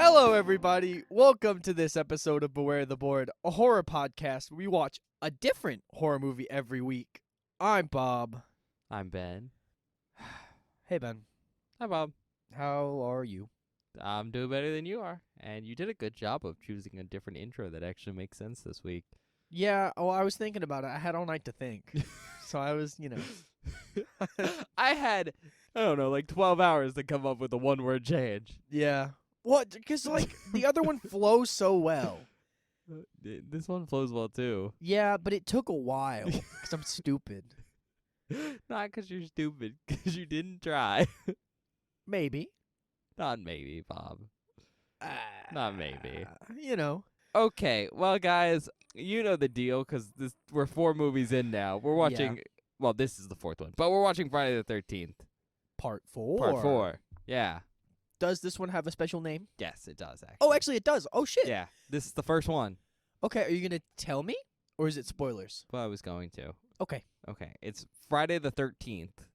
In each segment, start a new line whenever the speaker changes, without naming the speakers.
Hello, everybody. Welcome to this episode of Beware the Board, a horror podcast where we watch a different horror movie every week. I'm Bob.
I'm Ben.
Hey, Ben.
Hi, Bob.
How are you?
I'm doing better than you are, and you did a good job of choosing a different intro that actually makes sense this week.
Yeah, I was thinking about it. I had all night to think. So I was,
I had, I don't know, like 12 hours to come up with a one-word change.
yeah. What? Because, the other one flows so well.
This one flows well, too.
Yeah, but it took a while because I'm stupid.
Not 'cause you're stupid, 'cause you didn't try.
Maybe.
Not maybe, Bob. Not maybe. Okay, well, guys, you know the deal, 'cause we're 4 movies in now. We're watching, well, this is the 4th one, but we're watching Friday the 13th.
Part 4.
Part 4. Yeah.
Does this one have a special name?
Yes, it does, actually.
Oh, actually, it does. Oh, shit.
Yeah, this is the first one.
Okay, are you going to tell me? Or is it spoilers?
Well, I was going to.
Okay.
Okay, it's Friday the 13th,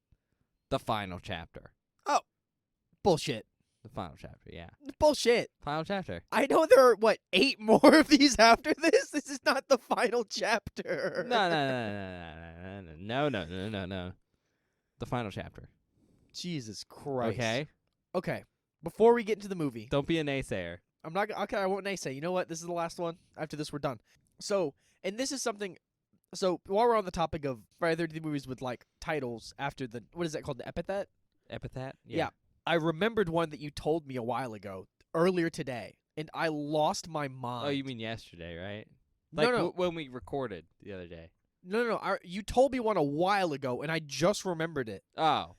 the final chapter.
Bullshit.
The final chapter, yeah.
Bullshit.
Final chapter.
I know there are, 8 more of these after this? This is not the final chapter.
No. The final chapter.
Jesus Christ.
Okay?
Before we get into the movie,
Don't be a naysayer.
I'm not gonna. Okay, I won't say. You know what? This is the last one. After this, we're done. So, and this is something. So, while we're on the topic of Friday the 13th movies with titles after the what is that called? The epithet.
Epithet?
Yeah. I remembered one that you told me a while ago, earlier today, and I lost my mind.
Oh, you mean yesterday, right?
No.
When we recorded the other day.
No. You told me one a while ago, and I just remembered it.
Oh.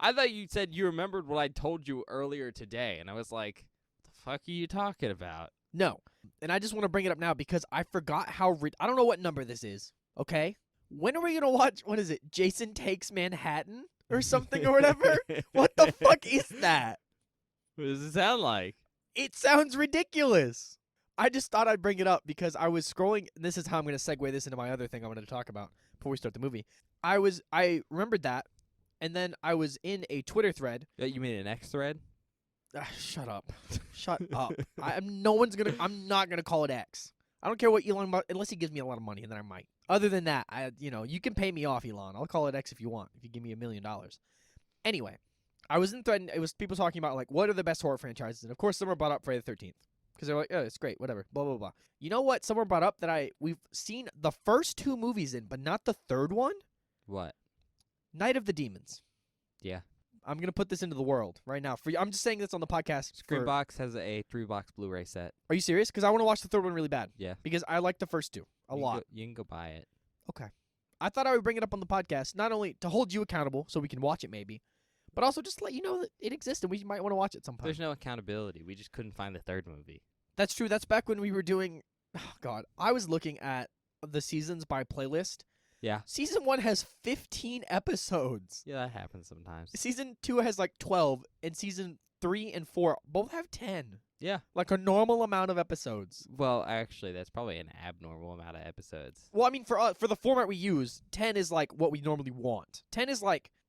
I thought you said you remembered what I told you earlier today, and I was like, what the fuck are you talking about?
No. And I just want to bring it up now because I forgot how I don't know what number this is, okay? When are we going to watch, what is it, Jason Takes Manhattan or something or whatever? What the fuck is that?
What does it sound like?
It sounds ridiculous. I just thought I'd bring it up because I was scrolling, and this is how I'm going to segue this into my other thing I wanted to talk about before we start the movie. I remembered that, and then I was in a Twitter thread.
You mean an X thread?
Shut up. Shut up. I'm not gonna call it X. I don't care what Elon Musk, unless he gives me a lot of money, and then I might. Other than that, you can pay me off, Elon. I'll call it X if you want. If you give me $1 million. Anyway, I was in thread. And it was people talking about what are the best horror franchises, and of course, someone brought up Friday the 13th because they're like, oh, it's great, whatever, blah blah blah. You know what? Someone brought up that we've seen the first 2 movies in, but not the third one.
What?
Night of the Demons.
Yeah.
I'm gonna put this into the world right now. I'm just saying this on the podcast.
Screenbox has a 3-box Blu-ray set.
Are you serious? Because I want to watch the third one really bad.
Yeah.
Because I like the first 2 a lot.
You can go buy it.
Okay. I thought I would bring it up on the podcast, not only to hold you accountable so we can watch it maybe, but also just to let you know that it exists and we might want to watch it sometime.
There's no accountability. We just couldn't find the third movie.
That's true. That's back when we were doing... Oh, God. I was looking at the seasons by playlist.
Yeah.
Season 1 has 15 episodes.
Yeah, that happens sometimes.
Season 2 has 12, and Season 3 and 4 both have 10.
Yeah.
Like a normal amount of episodes.
Well, actually, that's probably an abnormal amount of episodes.
Well, I mean, for the format we use, 10 is what we normally want. 10 is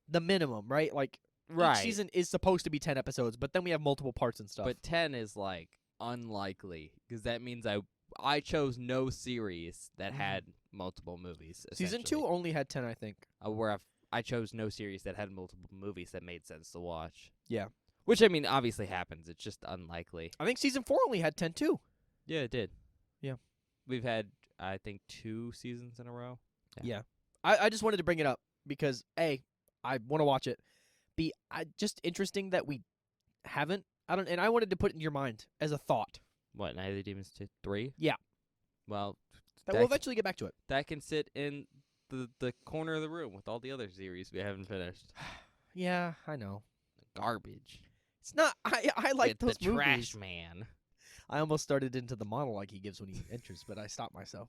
the minimum, right?
Right.
Each season is supposed to be 10 episodes, but then we have multiple parts and stuff.
But 10 is unlikely because that means I chose no series that had multiple movies.
Season 2 only had 10, I think.
Where I chose no series that had multiple movies that made sense to watch.
Yeah.
Which, I mean, obviously happens. It's just unlikely.
I think Season 4 only had 10, too.
Yeah, it did.
Yeah.
We've had, I think, 2 seasons in a row.
Yeah. I just wanted to bring it up because, A, I want to watch it. B, just interesting that we haven't. And I wanted to put it in your mind as a thought.
What, Night of the Demons 3?
Yeah.
Well,
we'll eventually get back to it.
That can sit in the corner of the room with all the other series we haven't finished.
Yeah, I know.
Garbage.
It's not. I like those
the
movies.
Trash Man.
I almost started into the monologue he gives when he enters, but I stopped myself.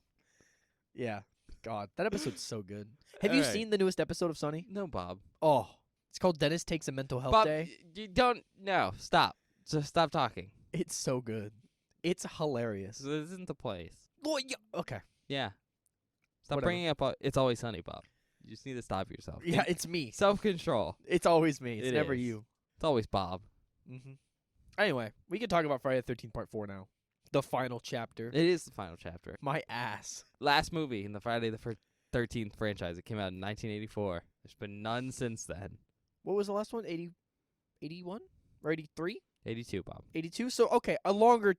Yeah. God, that episode's so good. Have you seen the newest episode of Sunny?
No, Bob.
Oh, it's called Dennis Takes a Mental Health
Bob,
Day.
you don't. No, stop. Just stop talking.
It's so good. It's hilarious.
This isn't the place.
Well, yeah, okay.
Yeah. Stop
Whatever.
bringing up It's Always Sunny, Bob. You just need to stop yourself.
Yeah, it's me.
Self-control.
It's always me. It's
It
never
is.
you.
It's always Bob.
Mm-hmm. Anyway, we can talk about Friday the 13th Part 4 now. The final chapter.
It is the final chapter.
My ass.
Last movie in the Friday the 13th franchise. It came out in 1984. There's been none since then.
What was the last one? 81 or 83?
82, Bob.
82. So okay, a longer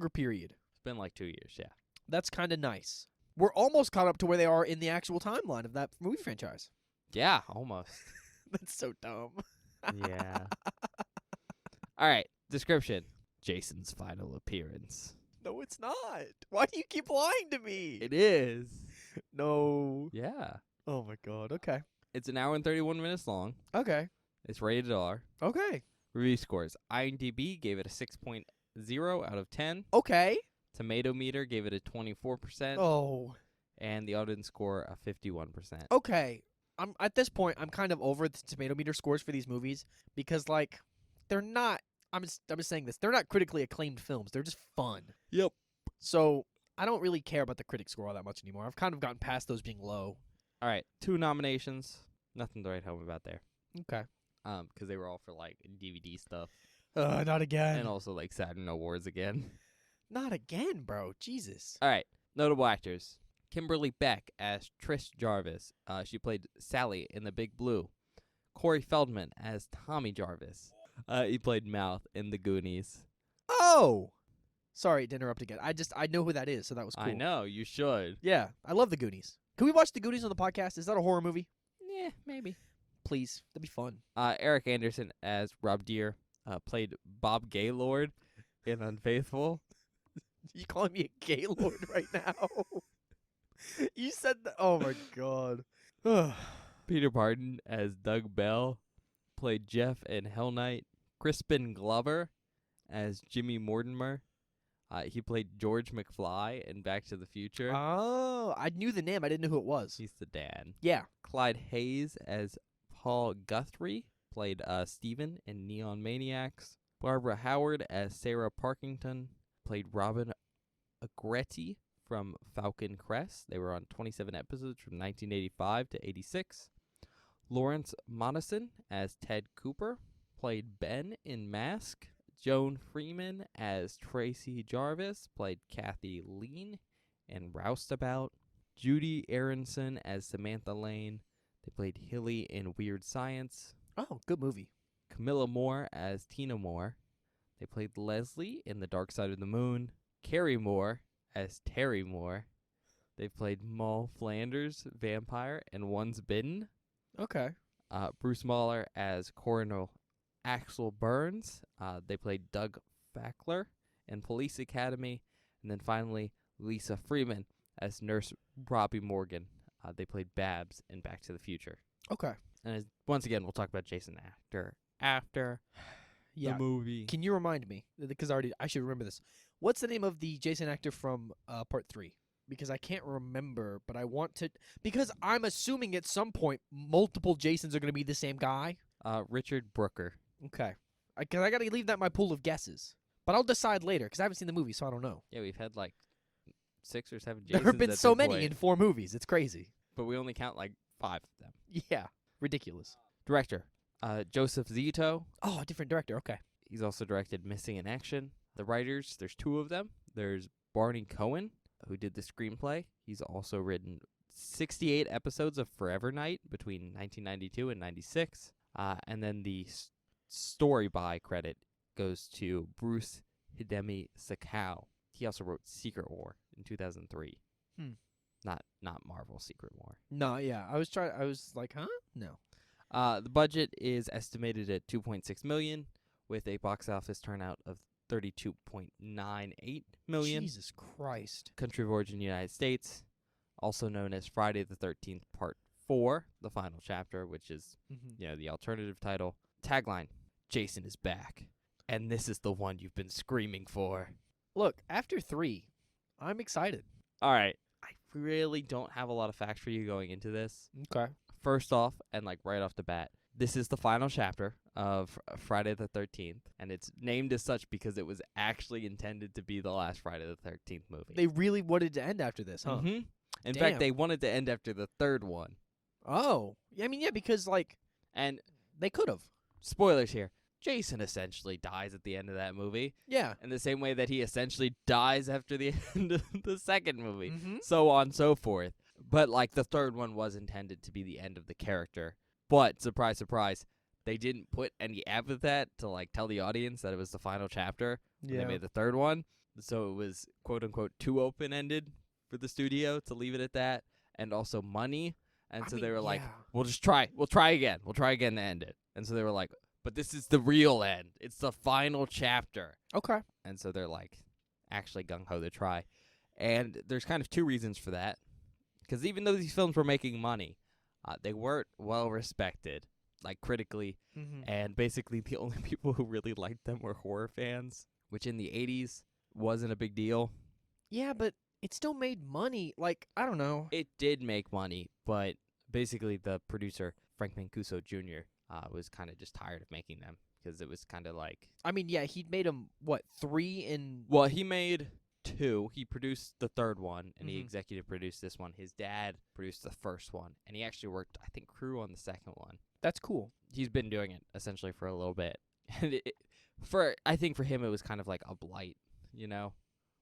period.
It's been like 2 years, yeah.
That's kind of nice. We're almost caught up to where they are in the actual timeline of that movie franchise.
Yeah, almost.
That's so dumb.
Yeah. All right, description. Jason's final appearance.
No, it's not. Why do you keep lying to me?
It is.
No.
Yeah.
Oh my god. Okay.
It's an hour and 31 minutes long.
Okay.
It's rated R.
Okay.
Review scores. IMDb gave it a 6.0 out of 10.
Okay.
Tomato meter gave it a 24%.
Oh.
And the audience score a 51%.
Okay. I'm at this point I'm kind of over the tomato meter scores for these movies because like they're not I'm just saying this. They're not critically acclaimed films. They're just fun.
Yep.
So, I don't really care about the critic score all that much anymore. I've kind of gotten past those being low.
All right, 2 nominations. Nothing to write home about there.
Okay.
Because they were all for like DVD stuff.
Not again.
And also like Saturn Awards again.
Not again, bro. Jesus.
All right, notable actors. Kimberly Beck as Trish Jarvis. She played Sally in The Big Blue. Corey Feldman as Tommy Jarvis. He played Mouth in The Goonies.
Oh! Sorry to interrupt again. I know who that is, so that was cool.
I know, you should.
Yeah, I love The Goonies. Can we watch The Goonies on the podcast? Is that a horror movie?
Yeah, maybe.
Please. That'd be fun.
Eric Anderson as Rob Deere. Played Bob Gaylord in Unfaithful.
You calling me a Gaylord right now? You said that. Oh, my God.
Peter Barton as Doug Bell. Played Jeff in Hell Night. Crispin Glover as Jimmy Mortimer. He played George McFly in Back to the Future.
Oh, I knew the name. I didn't know who it was.
He's the dad.
Yeah.
Clyde Hayes as Paul Guthrie. Played Steven in Neon Maniacs. Barbara Howard as Sarah Parkington. Played Robin Agretti from Falcon Crest. They were on 27 episodes from 1985 to 86. Lawrence Monason as Ted Cooper. Played Ben in Mask. Joan Freeman as Tracy Jarvis. Played Kathy Lean in Roustabout. Judy Aronson as Samantha Lane. They played Hilly in Weird Science.
Oh, good movie.
Camilla Moore as Tina Moore. They played Leslie in The Dark Side of the Moon. Carrie Moore as Terry Moore. They played Moll Flanders, Vampire, and One's Bidden.
Okay.
Bruce Mahler as Coronel Axel Burns. They played Doug Fackler in Police Academy. And then finally, Lisa Freeman as Nurse Robbie Morgan. They played Babs in Back to the Future.
Okay.
And once again, we'll talk about Jason after the movie.
Can you remind me? Because I should remember this. What's the name of the Jason actor from Part 3? Because I can't remember, but I want to... Because I'm assuming at some point, multiple Jasons are going to be the same guy.
Richard Brooker.
Okay. Because I got to leave that in my pool of guesses. But I'll decide later, because I haven't seen the movie, so I don't know.
Yeah, we've had like 6 or 7 Jasons.
There have been so many in 4 movies. It's crazy.
But we only count like 5 of them.
Yeah. Ridiculous.
Director. Joseph Zito.
Oh, a different director. Okay.
He's also directed Missing in Action. The writers, there's 2 of them. There's Barney Cohen, who did the screenplay. He's also written 68 episodes of Forever Night between 1992 and 96. And then the story by credit goes to Bruce Hidemi Sakow. He also wrote Secret War in 2003. Not Marvel Secret War.
No, yeah. I was like, huh? No.
The budget is estimated at $2.6 million with a box office turnout of $32.98 million.
Jesus Christ.
Country of origin, United States, also known as Friday the 13th Part 4, the final chapter, which is the alternative title. Tagline, Jason is back, and this is the one you've been screaming for.
Look, after 3, I'm excited.
All right. I really don't have a lot of facts for you going into this.
Okay.
First off, and like right off the bat, this is the final chapter of Friday the 13th, and it's named as such because it was actually intended to be the last Friday the 13th movie.
They really wanted to end after this, huh?
Mm-hmm. In fact, they wanted to end after the 3rd one.
Oh. I mean, yeah, because, like...
And
they could have.
Spoilers here. Jason essentially dies at the end of that movie.
Yeah.
In the same way that he essentially dies after the end of the second movie.
Mm-hmm.
So on and so forth. But, like, the third one was intended to be the end of the character. But, surprise, surprise, they didn't put any epithet to, like, tell the audience that it was the final chapter when they made the third one. So it was, quote-unquote, too open-ended for the studio to leave it at that. And also money. And so they were like, we'll just try. We'll try again. We'll try again to end it. And so they were like, but this is the real end. It's the final chapter.
Okay.
And so they're, like, actually gung-ho to try. And there's kind of two reasons for that. Because even though these films were making money, they weren't well-respected, like, critically.
Mm-hmm.
And basically the only people who really liked them were horror fans, which in the 80s wasn't a big deal.
Yeah, but it still made money. Like, I don't know.
It did make money, but basically the producer, Frank Mancuso Jr., was kind of just tired of making them. Because it was kind of like...
I mean, yeah, he'd made them, 3 in...
Well, he made 2. He produced the third one, and he
Mhm.
executive produced this one. His dad produced the first one, and he actually worked, I think, crew on the second one.
That's cool.
He's been doing it, essentially, for a little bit. And I think for him, it was kind of like a blight, you know?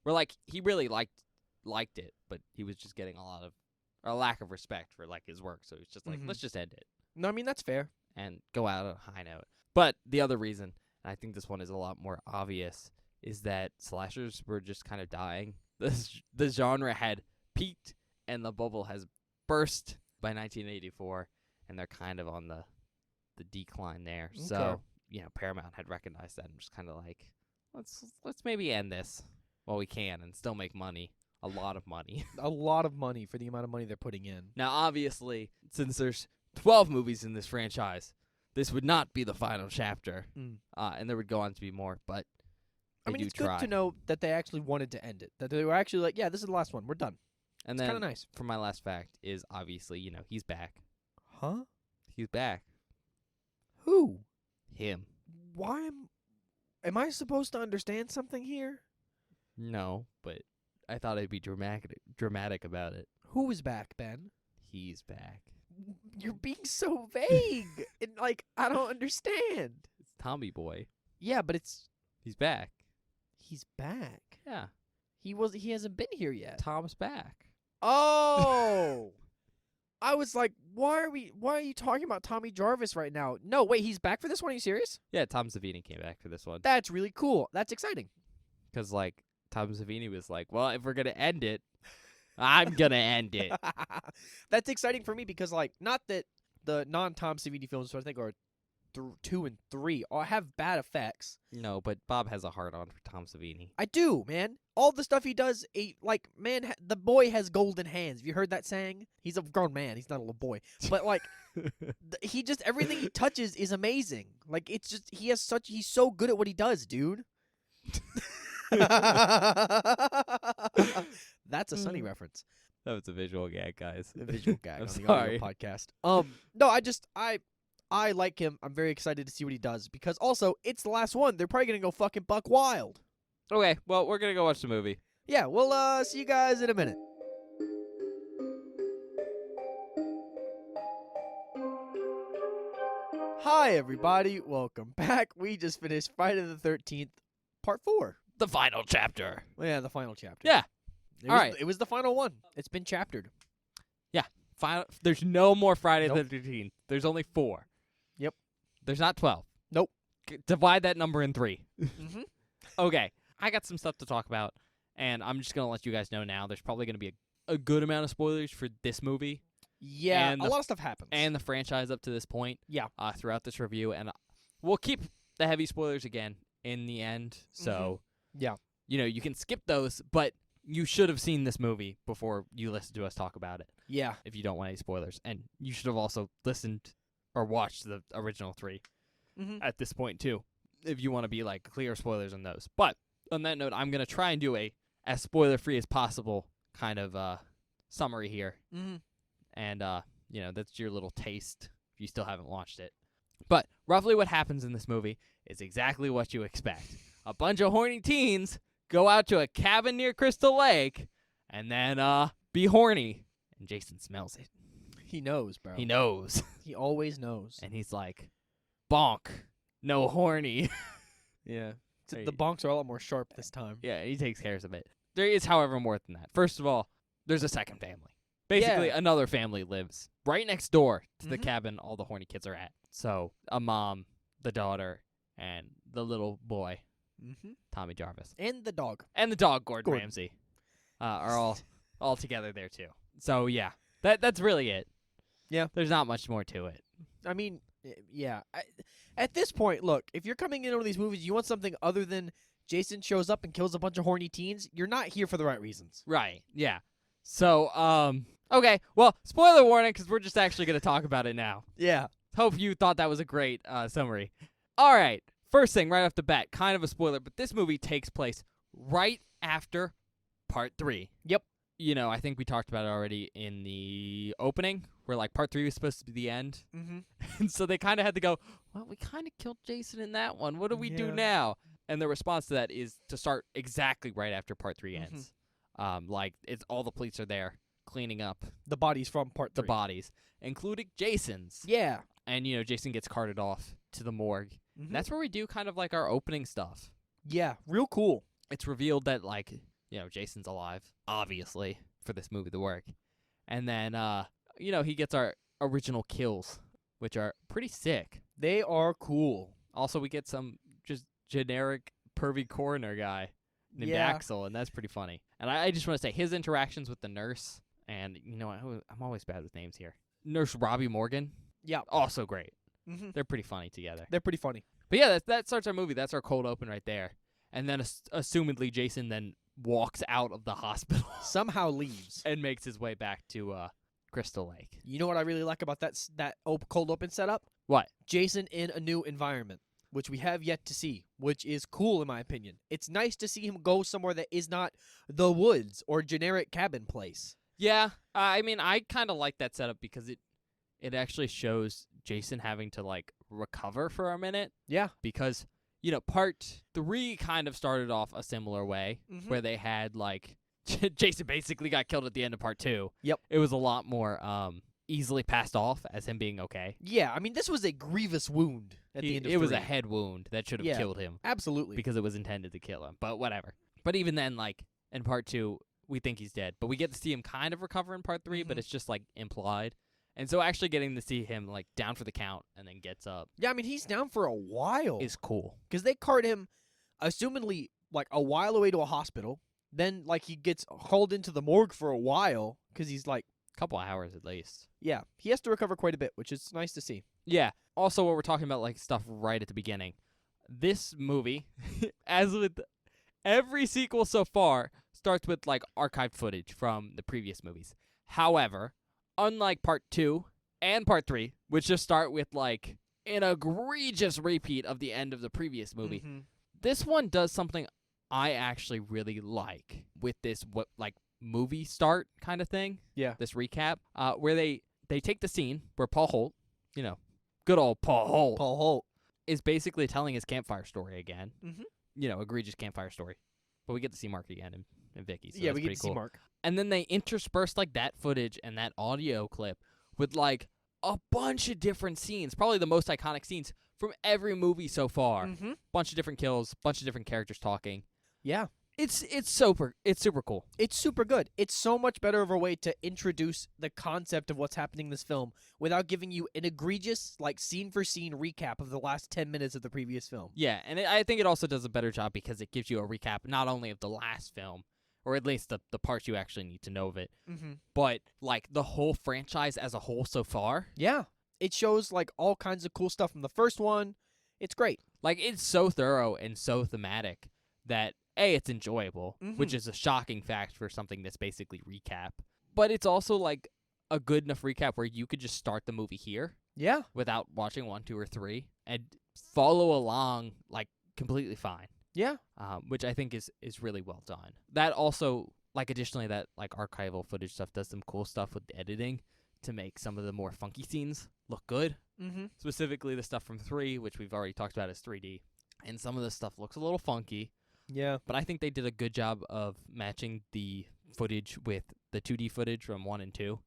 Where, like, he really liked it, but he was just getting a lack of respect for, like, his work. So he's just like,
Mhm.
let's just end it
No, I mean, that's fair.
and go out on a high note. But the other reason, and I think this one is a lot more obvious, is that slashers were just kind of dying. The genre had peaked, and the bubble has burst by 1984, and they're kind of on the decline there.
Okay.
So, you know, Paramount had recognized that and just kind of like, let's maybe end this while we can and still make money. A lot of money.
A lot of money for the amount of money they're putting in.
Now, obviously, since there's 12 movies in this franchise, this would not be the final chapter, and there would go on to be more, but
I mean,
do
it's
try.
good to know that they actually wanted to end it. That they were actually like, yeah, this is the last one. We're done.
And
It's
then,
kind of nice.
for my last fact, is obviously, you know, he's back.
Huh?
He's back.
Who?
Him.
Why am I supposed to understand something here?
No, but I thought I'd be dramatic about it.
Who is back, Ben?
He's back.
You're being so vague. And, like, I don't understand.
It's Tommy Boy.
Yeah, but
He's back.
he's back.
Yeah.
He hasn't been here yet.
Tom's back.
Oh. I was like, why are you talking about Tommy Jarvis right now? No, wait, he's back for this one? Are you serious?
Yeah, Tom Savini came back for this one.
That's really cool. That's exciting.
Because, like, Tom Savini was like, well, if we're going to end it, I'm going to end it.
That's exciting for me because, like, not that the non-Tom Savini films, I think, are 2 and 3 have bad effects.
No, but Bob has a hard on for Tom Savini.
I do, man. All the stuff he does, the boy has golden hands. Have you heard that saying? He's a grown man. He's not a little boy. But, like, everything he touches is amazing. Like, it's just, he's so good at what he does, dude. That's a Sunny reference.
That was a visual gag, guys.
A visual gag
I'm
on the
sorry.
audio podcast. No, I like him. I'm very excited to see what he does because also it's the last one. They're probably gonna go fucking buck wild.
Okay, well, we're going to go watch the movie.
Yeah, we'll see you guys in a minute. Hi everybody, welcome back. We just finished Friday the 13th, part 4.
The final chapter.
Well, yeah, the final chapter.
Yeah.
It
All
was,
right.
It was the final one. It's been chaptered.
There's no more Friday
Nope.
the 13th. There's only 4.
Yep.
There's not 12.
Nope.
Divide that number in 3.
Mm-hmm.
Okay, I got some stuff to talk about, and I'm just going to let you guys know now. There's probably going to be a good amount of spoilers for this movie
Yeah,
And
a lot of stuff happens.
and the franchise up to this point.
Yeah.
Throughout this review, and we'll keep the heavy spoilers again in the end. So,
Yeah.
you know, you can skip those, but you should have seen this movie before you listen to us talk about it.
Yeah.
If you don't want any spoilers, and you should have also listened or watched the original 3
Mm-hmm.
at this point too, if you want to be like clear spoilers on those. But on that note, I'm gonna try and do as spoiler free as possible kind of summary here,
Mm-hmm.
and you know, that's your little taste if you still haven't watched it. But roughly what happens in this movie is exactly what you expect. A bunch of horny teens go out to a cabin near Crystal Lake and then be horny, and Jason smells it.
He knows, bro.
He knows.
He always knows.
And he's like, bonk. no horny.
Yeah. The bonks are a lot more sharp this time.
Yeah, he takes care of it. There is, however, more than that. First of all, there's a second family. Basically, another family lives right next door to the cabin all the horny kids are at. So, a mom, the daughter, and the little boy, Tommy Jarvis.
And the dog.
And the dog, Gordon Ramsay, are all together there, too. So, yeah, that's really it.
Yeah.
There's not much more to it.
I mean, yeah. At this point, look, if you're coming into these movies, you want something other than Jason shows up and kills a bunch of horny teens, you're not here for the right reasons.
Right, yeah. So, okay, well, spoiler warning, because we're just actually going to talk about it now.
Yeah.
Hope you thought that was a great summary. All right, first thing right off the bat, kind of a spoiler, but this movie takes place right after Part 3.
Yep.
You know, I think we talked about it already in the opening, where, like, Part 3 was supposed to be the end. And so they kind of had to go, well, we kind of killed Jason in that one. What do we do now? And the response to that is to start exactly right after Part 3 ends. Like, it's all the police are there cleaning up
the bodies from Part 3.
The bodies, including Jason's.
Yeah.
And, you know, Jason gets carted off to the morgue. And that's where we do kind of, like, our opening stuff.
Yeah, real cool.
It's revealed that, like, you know, Jason's alive, obviously, for this movie to work. And then, you know, he gets our original kills, which are pretty sick.
They are cool.
Also, we get some just generic pervy coroner guy named Axel, and that's pretty funny. And I just want to say, his interactions with the nurse, and, you know, I'm always bad with names here. Nurse Robbie Morgan.
Yeah.
Also great. They're pretty funny together.
They're pretty funny.
But yeah, that starts our movie. That's our cold open right there. And then, assumedly, Jason then walks out of the hospital.
Somehow leaves.
And makes his way back to Crystal Lake.
You know what I really like about that cold open setup?
What?
Jason in a new environment, which we have yet to see, which is cool in my opinion. It's nice to see him go somewhere that is not the woods or generic cabin place.
Yeah, I mean, I kind of like that setup because it actually shows Jason having to, like, recover for a minute.
Yeah.
Because, you know, Part 3 kind of started off a similar way, where they had, like, Jason basically got killed at the end of Part 2.
Yep.
It was a lot more easily passed off as him being okay.
Yeah, I mean, this was a grievous wound at the end of 3.
It was a head wound that should have killed him.
Absolutely.
Because it was intended to kill him, but whatever. But even then, like, in Part 2, we think he's dead. But we get to see him kind of recover in Part 3, but it's just, like, implied. And so actually getting to see him, like, down for the count and then gets up.
Yeah, I mean, he's down for a while.
Is cool.
Because they cart him, assumedly, like, a while away to a hospital. Then, like, he gets hauled into the morgue for a while because he's, like...
Couple hours at least.
Yeah, he has to recover quite a bit, which is nice to see.
Yeah. Also, what we're talking about, like, stuff right at the beginning. This movie, as with every sequel so far, starts with, like, archived footage from the previous movies. However, unlike Part 2 and Part 3, which just start with, like, an egregious repeat of the end of the previous movie, this one does something I actually really like with this, movie start kind of thing.
Yeah.
This recap, where they take the scene where Paul Holt, you know, good old Paul Holt, is basically telling his campfire story again. You know, egregious campfire story. But we get to see Mark again and Vicky. So
yeah, we get to
cool.
see Mark.
And then they intersperse, like, that footage and that audio clip with, like, a bunch of different scenes, probably the most iconic scenes from every movie so far. Bunch of different kills, bunch of different characters talking.
Yeah.
It's super cool.
It's super good. It's so much better of a way to introduce the concept of what's happening in this film without giving you an egregious, like, scene-for-scene recap of the last 10 minutes of the previous film.
Yeah, and I think it also does a better job because it gives you a recap not only of the last film, or at least the parts you actually need to know of it, but, like, the whole franchise as a whole so far.
Yeah. It shows, like, all kinds of cool stuff from the first one. It's great.
Like, it's so thorough and so thematic that... A, it's enjoyable, which is a shocking fact for something that's basically recap. But it's also, like, a good enough recap where you could just start the movie here.
Yeah.
Without watching 1, 2, or 3 and follow along, like, completely fine.
Yeah.
Which I think is really well done. That also, like, additionally, that, like, archival footage stuff does some cool stuff with the editing to make some of the more funky scenes look good. Specifically the stuff from 3, which we've already talked about as 3D. And some of the stuff looks a little funky.
Yeah.
But I think they did a good job of matching the footage with the 2D footage from 1 and 2,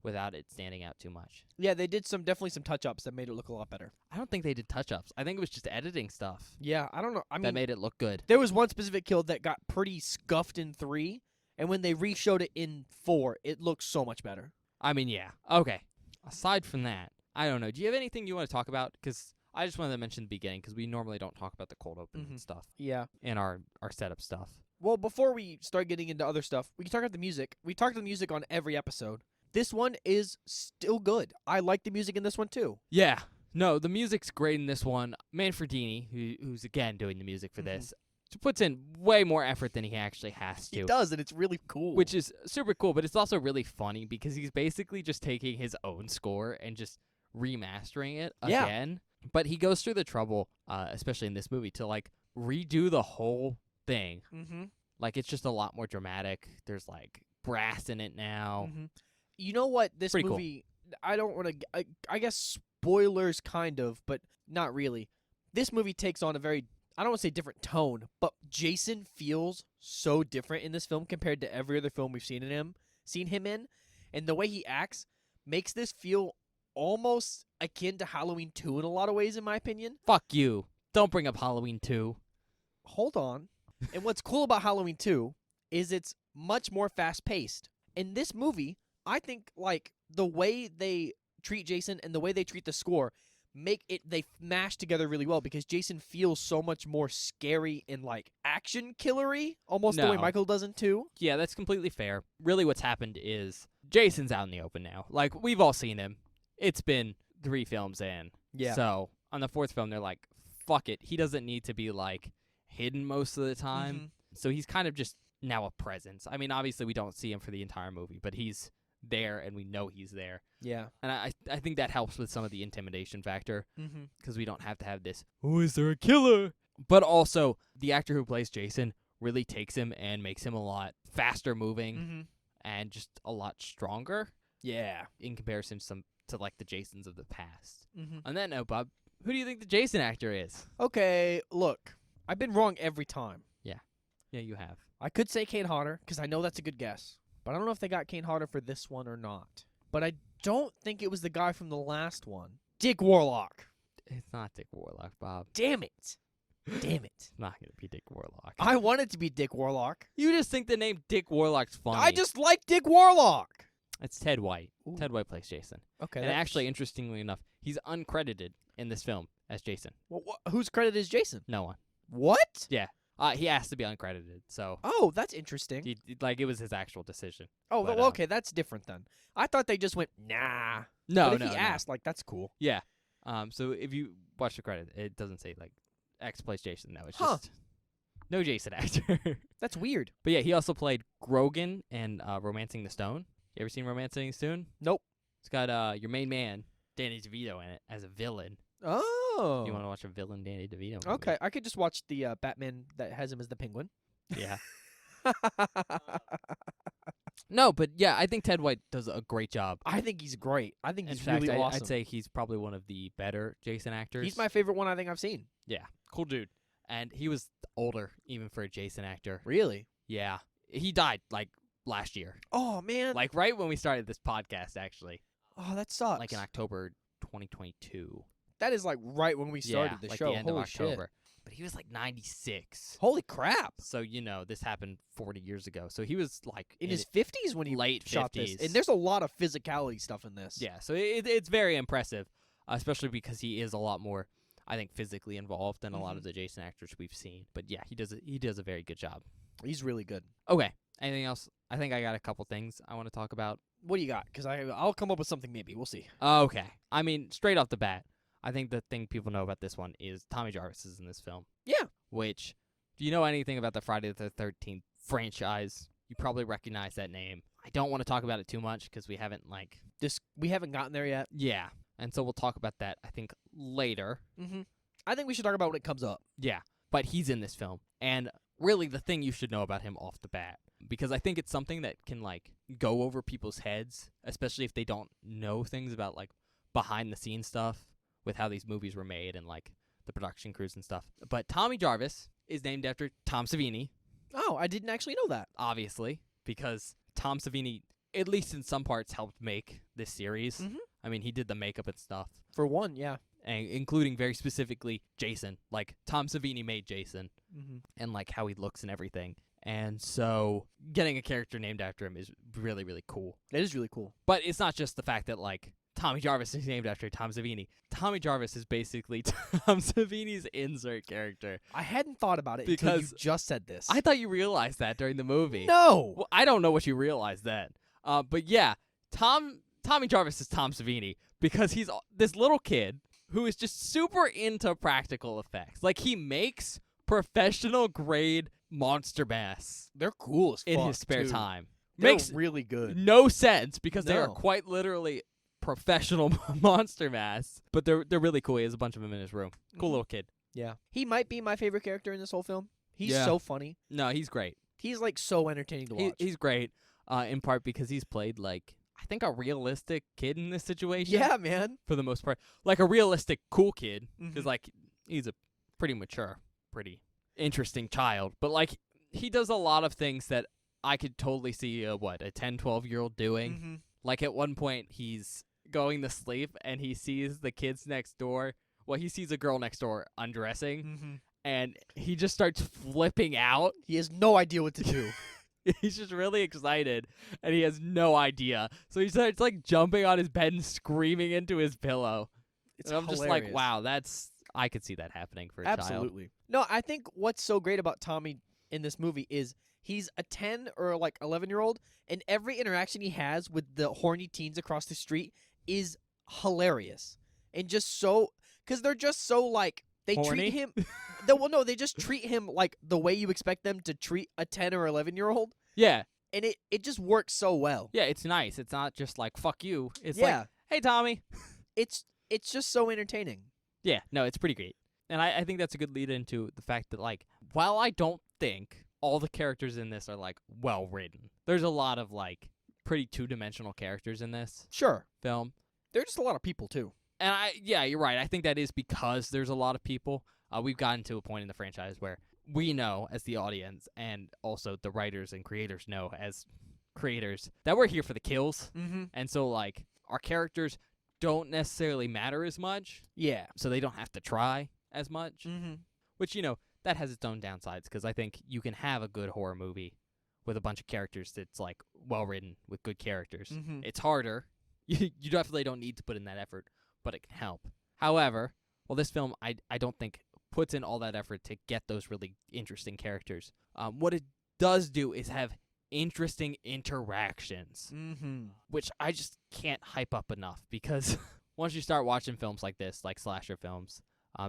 without it standing out too much.
Yeah, they did definitely some touch-ups that made it look a lot better.
I don't think they did touch-ups. I think it was just editing stuff.
Yeah, I don't know. I mean,
that made it look good.
There was one specific kill that got pretty scuffed in 3, and when they re-showed it in 4, it looked so much better.
I mean, yeah. Okay. Aside from that, I don't know. Do you have anything you want to talk about? Because I just wanted to mention the beginning, because we normally don't talk about the cold open and stuff.
Yeah.
And our setup stuff.
Well, before we start getting into other stuff, we can talk about the music. We talked about the music on every episode. This one is still good. I like the music in this one, too.
Yeah. No, the music's great in this one. Manfredini, who's again doing the music for this, puts in way more effort than he actually has to.
He does, and it's really cool.
Which is super cool, but it's also really funny because he's basically just taking his own score and just remastering it again. But he goes through the trouble, especially in this movie, to like redo the whole thing.
Mm-hmm.
Like, it's just a lot more dramatic. There's like brass in it now.
Mm-hmm. You know what? This
Pretty
movie, I don't want to, I guess spoilers kind of, but not really. This movie takes on a very, I don't want to say different tone, but Jason feels so different in this film compared to every other film we've seen him in, and the way he acts makes this feel almost akin to Halloween 2 in a lot of ways, in my opinion.
Fuck you. Don't bring up Halloween 2.
Hold on. And what's cool about Halloween 2 is it's much more fast-paced. In this movie, I think like the way they treat Jason and the way they treat the score they mash together really well, because Jason feels so much more scary and like action killery, almost the way Michael does in 2.
Yeah, that's completely fair. Really what's happened is Jason's out in the open now. Like, we've all seen him. It's been 3 films in.
Yeah.
So on the 4th film, they're like, fuck it. He doesn't need to be like hidden most of the time.
Mm-hmm.
So he's kind of just now a presence. I mean, obviously we don't see him for the entire movie, but he's there and we know he's there.
Yeah.
And I think that helps with some of the intimidation factor, because
Mm-hmm.
we don't have to have this, oh, is there a killer? But also, the actor who plays Jason really takes him and makes him a lot faster moving
Mm-hmm.
and just a lot stronger.
Yeah.
In comparison to like the Jasons of the past.
Mm-hmm.
On that note, Bob, who do you think the Jason actor is?
Okay, look. I've been wrong every time.
Yeah, you have.
I could say Kane Hodder, because I know that's a good guess. But I don't know if they got Kane Hodder for this one or not. But I don't think it was the guy from the last one. Dick Warlock.
It's not Dick Warlock, Bob.
Damn it. Damn it.
It's not going to be Dick Warlock.
I want it to be Dick Warlock.
You just think the name Dick Warlock's funny.
I just like Dick Warlock.
It's Ted White.
Ooh.
Ted White plays Jason.
Okay.
And actually, interestingly enough, he's uncredited in this film as Jason.
Well, whose credit is Jason?
No one.
What?
Yeah. He has to be uncredited, so
Oh, that's interesting.
it was his actual decision.
Oh,
but,
well, okay, that's different then. I thought they just went, nah.
No,
but if
no,
he
no.
asked, like, that's cool.
Yeah. So if you watch the credit, it doesn't say like X plays Jason. No, it's
Huh.
just no Jason actor.
That's weird.
But yeah, he also played Grogan in Romancing the Stone. You ever seen Romancing the Stone?
Nope.
It's got your main man Danny DeVito in it as a villain.
Oh.
You want to watch a villain Danny DeVito movie?
Okay, I could just watch the Batman that has him as the Penguin.
Yeah. No, but yeah, I think Ted White does a great job.
I think he's great. I think
In
he's
fact,
really awesome.
I'd say he's probably one of the better Jason actors.
He's my favorite one I think I've seen.
Yeah, cool dude. And he was older even for a Jason actor.
Really?
Yeah. He died like last year.
Oh, man.
Like right when we started this podcast, actually.
Oh, that sucks.
Like in October 2022.
That is like right when we started the
like
show.
the end
Holy
of October.
shit.
But he was like 96.
Holy crap.
So, this happened 40 years ago. So he was like
In his 50s when he
late
shot this.
50s.
And there's a lot of physicality stuff in this.
Yeah, so it's very impressive, especially because he is a lot more, I think, physically involved than a lot of the Jason actors we've seen. But yeah, he does a very good job.
He's really good.
Okay, anything else? I think I got a couple things I want to talk about.
What do you got? Because I'll come up with something maybe. We'll see.
Okay, I mean, straight off the bat, I think the thing people know about this one is Tommy Jarvis is in this film.
Yeah.
Which, do you know anything about the Friday the 13th franchise? You probably recognize that name. I don't want to talk about it too much because we haven't
We haven't gotten there yet.
Yeah, and so we'll talk about that, I think, later.
Mm-hmm. I think we should talk about when it comes up.
Yeah, but he's in this film. And really the thing you should know about him off the bat, because I think it's something that can, go over people's heads, especially if they don't know things about, behind-the-scenes stuff with how these movies were made and, the production crews and stuff. But Tommy Jarvis is named after Tom Savini,
Oh, I didn't actually know that.
obviously, because Tom Savini at least in some parts, helped make this series.
Mhm.
I mean, he did the makeup and stuff,
For one, yeah.
and including very specifically Jason. Like, Tom Savini made Jason, and like how he looks and everything. And so getting a character named after him is really, really cool.
It is really cool.
But it's not just the fact that, like, Tommy Jarvis is named after Tom Savini. Tommy Jarvis is basically Tom Savini's insert character.
I hadn't thought about it until
Because
you just said this.
I thought you realized that during the movie.
No!
Well, I don't know what you realized then. But yeah, Tommy Jarvis is Tom Savini because he's this little kid who is just super into practical effects. Like, he makes professional grade monster masks
They're cool as fuck,
in his spare
too.
time.
They're
Makes
really good.
no sense because they are
No.
quite literally professional monster masks, but they're really cool. He has a bunch of them in his room. Cool little kid.
Yeah. He might be my favorite character in this whole film. He's
Yeah.
so funny.
No, he's great.
He's like so entertaining to watch.
He's great, in part because he's played like I think a realistic kid in this situation.
yeah, man.
For the most part, like a realistic cool kid, because
Mhm.
like he's a pretty mature, pretty interesting child. But like he does a lot of things that I could totally see a 10, 12-year-old doing.
Mhm.
Like at one point he's going to sleep and he sees the kids next door. Well, he sees a girl next door undressing,
Mhm.
and he just starts flipping out.
He has no idea what to do.
He's just really excited, and he has no idea. So he starts like jumping on his bed and screaming into his pillow.
It's
And I'm just
hilarious.
like, wow, I could see that happening for a child.
Absolutely. No, I think what's so great about Tommy in this movie is he's a 10 or like 11-year-old, and every interaction he has with the horny teens across the street is hilarious. And just so, because they're just so like, they
Horny?
treat him, they just treat him like the way you expect them to treat a 10 or 11-year-old.
Yeah,
And it just works so well.
yeah, it's nice. It's not just like fuck you. It's
Yeah.
like, hey Tommy.
It's just so entertaining.
Yeah, no, it's pretty great. And I think that's a good lead into the fact that like while I don't think all the characters in this are like well written, there's a lot of like pretty two-dimensional characters in this
Sure.
film.
There are just a lot of people too.
And yeah, you're right. I think that is because there's a lot of people. We've gotten to a point in the franchise where we know as the audience and also the writers and creators know as creators that we're here for the kills.
Mm-hmm.
And so like our characters don't necessarily matter as much,
Yeah.
so they don't have to try as much,
Mm-hmm.
which, you know, that has its own downsides because I think you can have a good horror movie with a bunch of characters that's like well written with good characters.
Mm-hmm.
It's harder. You definitely don't need to put in that effort, but it can help. However, well, this film I don't think puts in all that effort to get those really interesting characters. What it does do is have interesting interactions,
Mm-hmm.
which I just can't hype up enough because once you start watching films like this, like slasher films,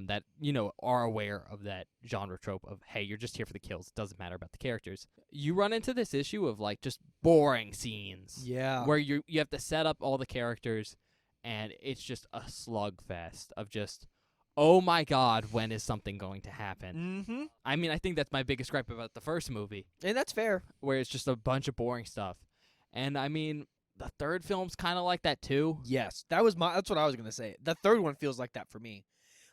that, you know, are aware of that genre trope of, hey, you're just here for the kills. It doesn't matter about the characters. You run into this issue of, like, just boring scenes.
Yeah.
Where you have to set up all the characters, and it's just a slugfest of just, oh my god, when is something going to happen?
Mm-hmm.
I mean, I think that's my biggest gripe about the first movie,
And that's fair.
where it's just a bunch of boring stuff. And, I mean, the third film's kind of like that, too.
Yes. That's what I was gonna say. The third one feels like that for me.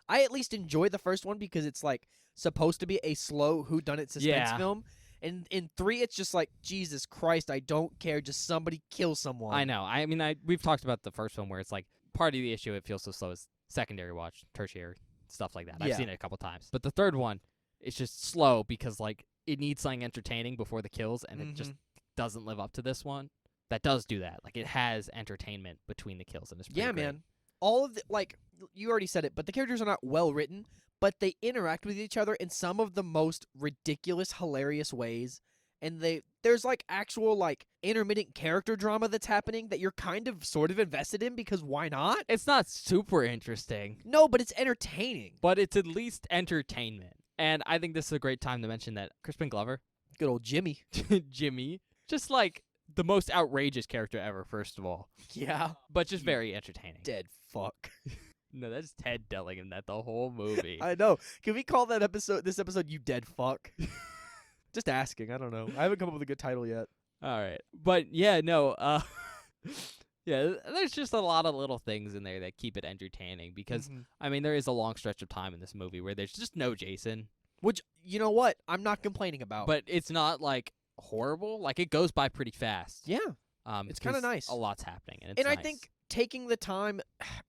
I at least enjoy the first one because it's like supposed to be a slow whodunit suspense
Yeah.
film. And in 3 it's just like, Jesus Christ, I don't care, just somebody kill someone.
I know. I mean, we've talked about the first one where it's like part of the issue it feels so slow is secondary watch, tertiary, stuff like that. I've
Yeah.
seen it a couple times. But the third one, it's just slow because like it needs something entertaining before the kills, and it just doesn't live up to this one. That does do that. Like it has entertainment between the kills, and it's pretty
Yeah,
great.
man. All of the, like, you already said it, but the characters are not well written, but they interact with each other in some of the most ridiculous, hilarious ways. And there's like actual like intermittent character drama that's happening that you're kind of sort of invested in because why not?
It's not super interesting,
No, but it's entertaining.
but it's at least entertainment. And I think this is a great time to mention that Crispin Glover,
Good old Jimmy.
Jimmy, just like the most outrageous character ever, first of all,
Yeah.
but just very entertaining.
Dead fuck.
No, that's Ted Dellingham that the whole movie.
I know. Can we call this episode You Dead Fuck? Just asking. I don't know. I haven't come up with a good title yet.
All right. But yeah, no, yeah, there's just a lot of little things in there that keep it entertaining because
Mhm.
I mean, there is a long stretch of time in this movie where there's just no Jason,
Which, you know what? I'm not complaining about.
but it's not like horrible. Like it goes by pretty fast.
yeah. It's kind of nice.
A lot's happening, and
I
nice.
think taking the time,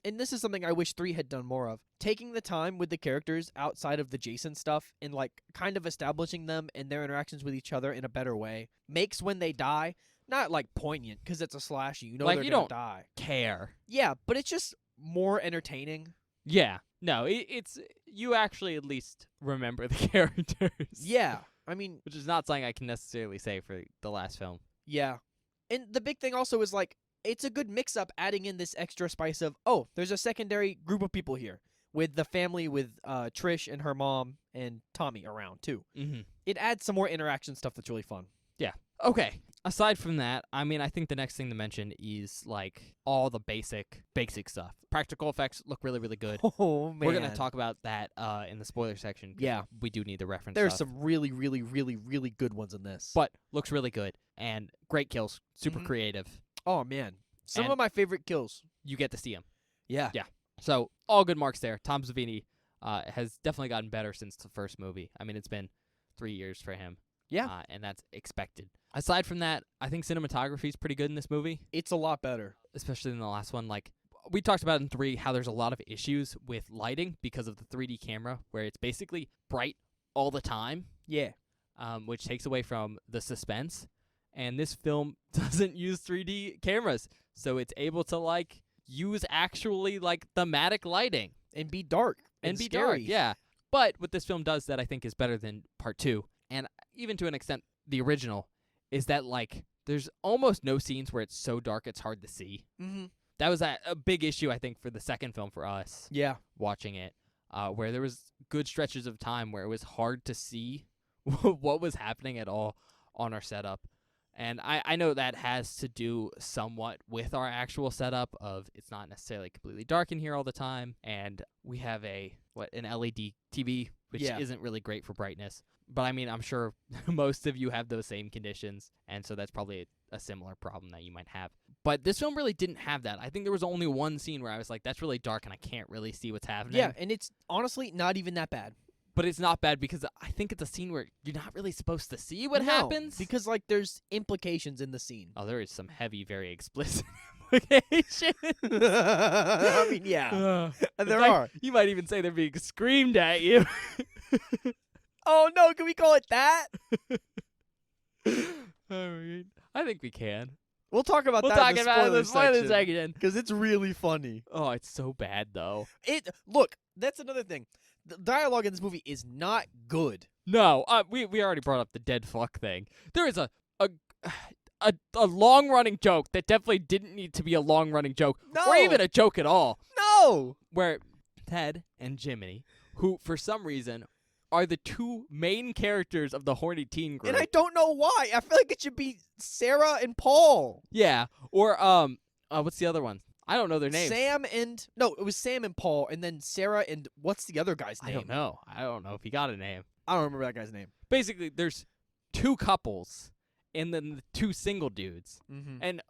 and this is something I wish 3 had done more of, taking the time with the characters outside of the Jason stuff and like kind of establishing them and their interactions with each other in a better way makes when they die not like poignant because it's a slash, you know,
like
they're
you
gonna
don't
die.
Care.
Yeah, but it's just more entertaining.
Yeah. No, it's you actually at least remember the characters.
Yeah. I mean,
which is not something I can necessarily say for the last film.
Yeah. And the big thing also is like it's a good mix up adding in this extra spice of, oh, there's a secondary group of people here with the family with Trish and her mom and Tommy around too.
Mm-hmm.
It adds some more interaction stuff that's really fun.
Yeah. Okay. Aside from that, I mean, I think the next thing to mention is like all the basic stuff. Practical effects look really, really good.
Oh man,
we're gonna talk about that in the spoiler section.
Yeah,
we do need the reference.
There's
stuff.
some really, really, really, really good ones in this.
But looks really good and great kills, super creative.
Oh man, some of my favorite kills.
You get to see them.
Yeah.
So all good marks there. Tom Savini has definitely gotten better since the first movie. I mean, it's been 3 years for him.
Yeah.
And that's expected. Aside from that, I think cinematography is pretty good in this movie.
It's a lot better.
Especially in the last one. Like, we talked about in 3 how there's a lot of issues with lighting because of the 3D camera, where it's basically bright all the time.
Yeah.
Which takes away from the suspense. And this film doesn't use 3D cameras. So it's able to, like, use actually, like, thematic lighting.
And be dark.
And be
scary.
dark, yeah. But what this film does that I think is better than Part 2, and even to an extent the original, is that, like, there's almost no scenes where it's so dark it's hard to see.
Mm-hmm.
That was a big issue, I think, for the second film for us.
Yeah.
Watching it, where there was good stretches of time where it was hard to see what was happening at all on our setup. And I know that has to do somewhat with our actual setup of it's not necessarily completely dark in here all the time. And we have an LED TV, which isn't really great for brightness. But, I mean, I'm sure most of you have those same conditions, and so that's probably a similar problem that you might have. But this film really didn't have that. I think there was only one scene where I was like, that's really dark, and I can't really see what's happening.
Yeah, and it's honestly not even that bad.
But it's not bad because I think it's a scene where you're not really supposed to see what happens.
Because, like, there's implications in the scene.
Oh, there is some heavy, very explicit implications.
I mean, yeah. There are.
You might even say they're being screamed at you.
Oh, no, can we call it that?
I think we can.
We'll talk about that in the spoiler section. Because it's really funny.
Oh, it's so bad, though.
Look, that's another thing. The dialogue in this movie is not good.
No, we already brought up the dead fuck thing. There is a long-running joke that definitely didn't need to be a long-running joke.
No.
Or even a joke at all.
No!
Where Ted and Jiminy, who for some reason are the two main characters of the horny teen group.
And I don't know why. I feel like it should be Sarah and Paul.
Yeah. Or what's the other one? I don't know their names.
It was Sam and Paul, and then Sarah and what's the other guy's name?
I don't know. I don't know if he got a name.
I don't remember that guy's name.
Basically, there's two couples and then the two single dudes.
Mm-hmm.
And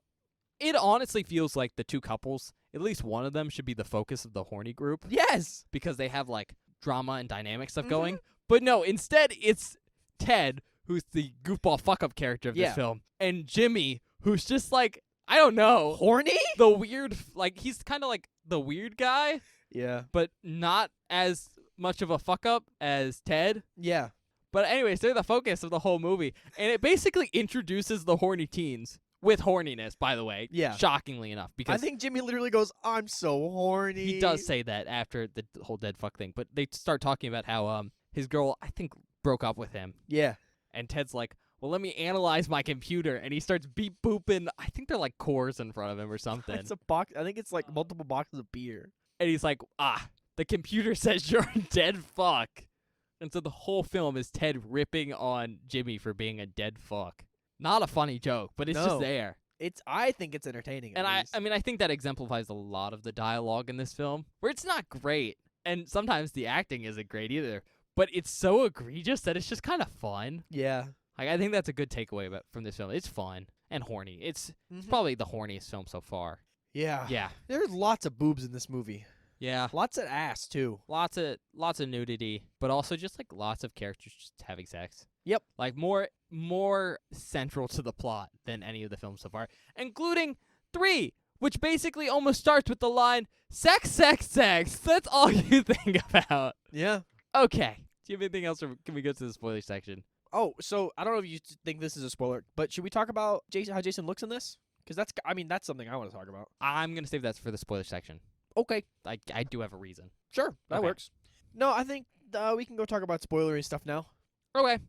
it honestly feels like the two couples, at least one of them should be the focus of the horny group.
Yes!
Because they have, like, drama and dynamic stuff going. But no, instead it's Ted, who's the goofball fuck-up character of this film, and Jimmy, who's just, like, I don't know.
Horny?
The weird, like, he's kind of like the weird guy.
Yeah.
But not as much of a fuck-up as Ted.
Yeah.
But anyways, they're the focus of the whole movie. And it basically introduces the horny teens. With horniness, by the way.
Yeah.
Shockingly enough. Because
I think Jimmy literally goes, I'm so horny.
He does say that after the whole dead fuck thing. But they start talking about how his girl, I think, broke up with him.
Yeah.
And Ted's like, well, let me analyze my computer. And he starts beep booping. I think they're like cores in front of him or something.
It's a box. I think it's like multiple boxes of beer.
And he's like, the computer says you're a dead fuck. And so the whole film is Ted ripping on Jimmy for being a dead fuck. Not a funny joke, but it's just there.
I think it's entertaining.
And I mean, I think that exemplifies a lot of the dialogue in this film, where it's not great, and sometimes the acting isn't great either. But it's so egregious that it's just kind of fun.
Yeah.
Like, I think that's a good takeaway from this film. It's fun and horny. It's probably the horniest film so far.
Yeah.
Yeah.
There's lots of boobs in this movie.
Yeah.
Lots of ass too.
Lots of nudity, but also just like lots of characters just having sex.
Yep.
Like more central to the plot than any of the films so far, including 3, which basically almost starts with the line, sex, sex, sex. That's all you think about.
Yeah.
Okay. Do you have anything else, or can we go to the spoiler section?
Oh, so I don't know if you think this is a spoiler, but should we talk about how Jason looks in this? Because that's something I want to talk about.
I'm going to save that for the spoiler section.
Okay.
I do have a reason.
Sure. That
Okay.
works. No, I think we can go talk about spoilery stuff now.
Okay.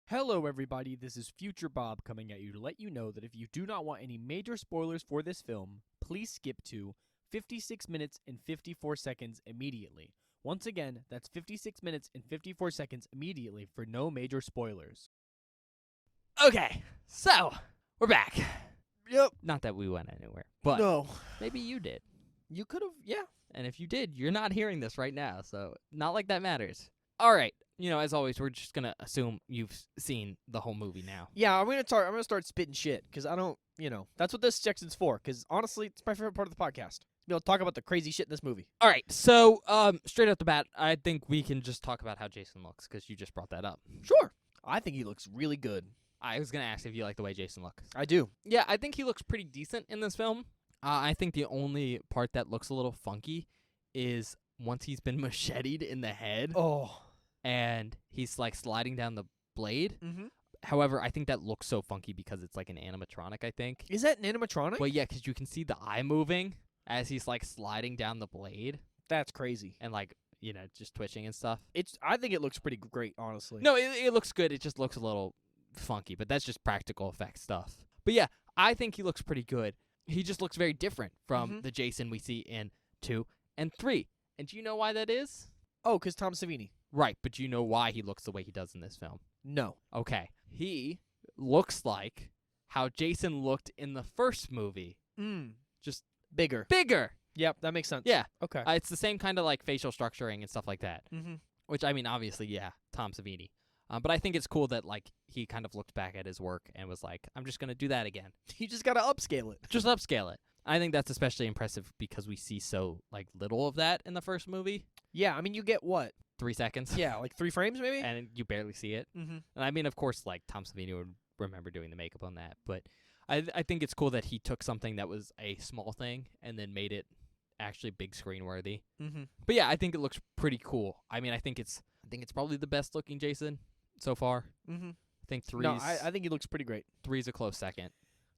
Hello, everybody. This is Future Bob coming at you to let you know that if you do not want any major spoilers for this film, please skip to 56 minutes and 54 seconds immediately. Once again, that's 56 minutes and 54 seconds immediately for no major spoilers.
Okay. So, we're back.
Yep.
Not that we went anywhere, but
No.
maybe you did.
You could have, yeah.
And if you did, you're not hearing this right now, so not like that matters. All right. As always, we're just going to assume you've seen the whole movie now.
Yeah, I'm gonna start spitting shit, because I don't, that's what this section's for, because honestly, it's my favorite part of the podcast. To be able to talk about the crazy shit in this movie.
All right. So, straight off the bat, I think we can just talk about how Jason looks, because you just brought that up.
Sure. I think he looks really good.
I was going to ask if you like the way Jason looks.
I do.
Yeah, I think he looks pretty decent in this film. I think the only part that looks a little funky is once he's been macheted in the head.
Oh.
And he's like sliding down the blade.
Mm-hmm.
However, I think that looks so funky because it's like an animatronic, I think.
Is that an animatronic?
Well, yeah, because you can see the eye moving as he's like sliding down the blade
That's crazy.
and like, just twitching and stuff.
I think it looks pretty great, honestly.
No, it looks good. It just looks a little funky, but that's just practical effects stuff. But yeah, I think he looks pretty good. He just looks very different from the Jason we see in 2 and 3. And do you know why that is?
Oh, because Tom Savini.
Right, but do you know why he looks the way he does in this film?
No.
Okay. He looks like how Jason looked in the first movie. Just
bigger.
Bigger.
Yep, that makes sense.
Yeah.
Okay.
It's the same kind of like facial structuring and stuff like that.
Mm-hmm.
Which, I mean, obviously, yeah, Tom Savini. But I think it's cool that like he kind of looked back at his work and was like, I'm just going to do that again.
You just got to upscale it.
Just upscale it. I think that's especially impressive because we see so like little of that in the first movie.
Yeah, I mean, you get what?
3 seconds.
Yeah, like 3 frames maybe?
And you barely see it.
Mm-hmm.
And I mean, of course, like Tom Savini would remember doing the makeup on that. But I think it's cool that he took something that was a small thing and then made it actually big screen worthy.
Mm-hmm.
But yeah, I think it looks pretty cool. I mean, I think it's probably the best looking Jason so far.
Mm-hmm.
I think 3's...
No, I think he looks pretty great.
3's a close second.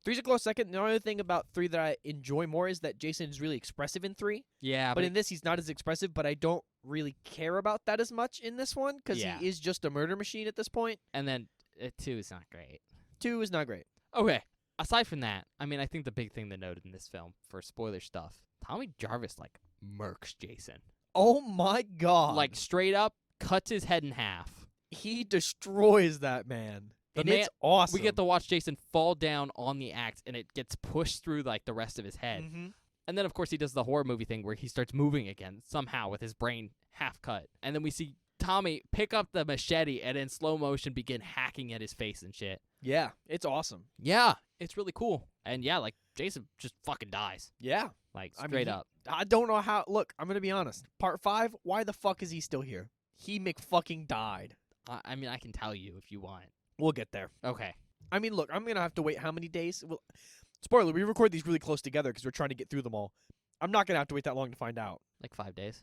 3's a close second. The only thing about 3 that I enjoy more is that Jason is really expressive in 3.
Yeah,
but in this, he's not as expressive, but I don't really care about that as much in this one because he is just a murder machine at this point.
And then 2 is not great.
2 is not great.
Okay. Aside from that, I mean, I think the big thing to note in this film, for spoiler stuff, Tommy Jarvis, like, murks Jason.
Oh, my God.
Like, straight up cuts his head in half.
He destroys that man. It's awesome.
We get to watch Jason fall down on the axe, and it gets pushed through, like, the rest of his head.
Mm-hmm.
And then, of course, he does the horror movie thing where he starts moving again, somehow, with his brain half cut. And then we see Tommy pick up the machete and in slow motion begin hacking at his face and shit.
Yeah, it's awesome.
Yeah, it's really cool. And yeah, like, Jason just fucking dies.
Yeah.
Like, straight up.
I don't know how. Look, I'm going to be honest. Part 5, why the fuck is he still here? He McFucking died.
I mean, I can tell you if you want.
We'll get there.
Okay.
I mean, look, I'm going to have to wait how many days? Well, spoiler, we record these really close together because we're trying to get through them all. I'm not going to have to wait that long to find out.
Like 5 days?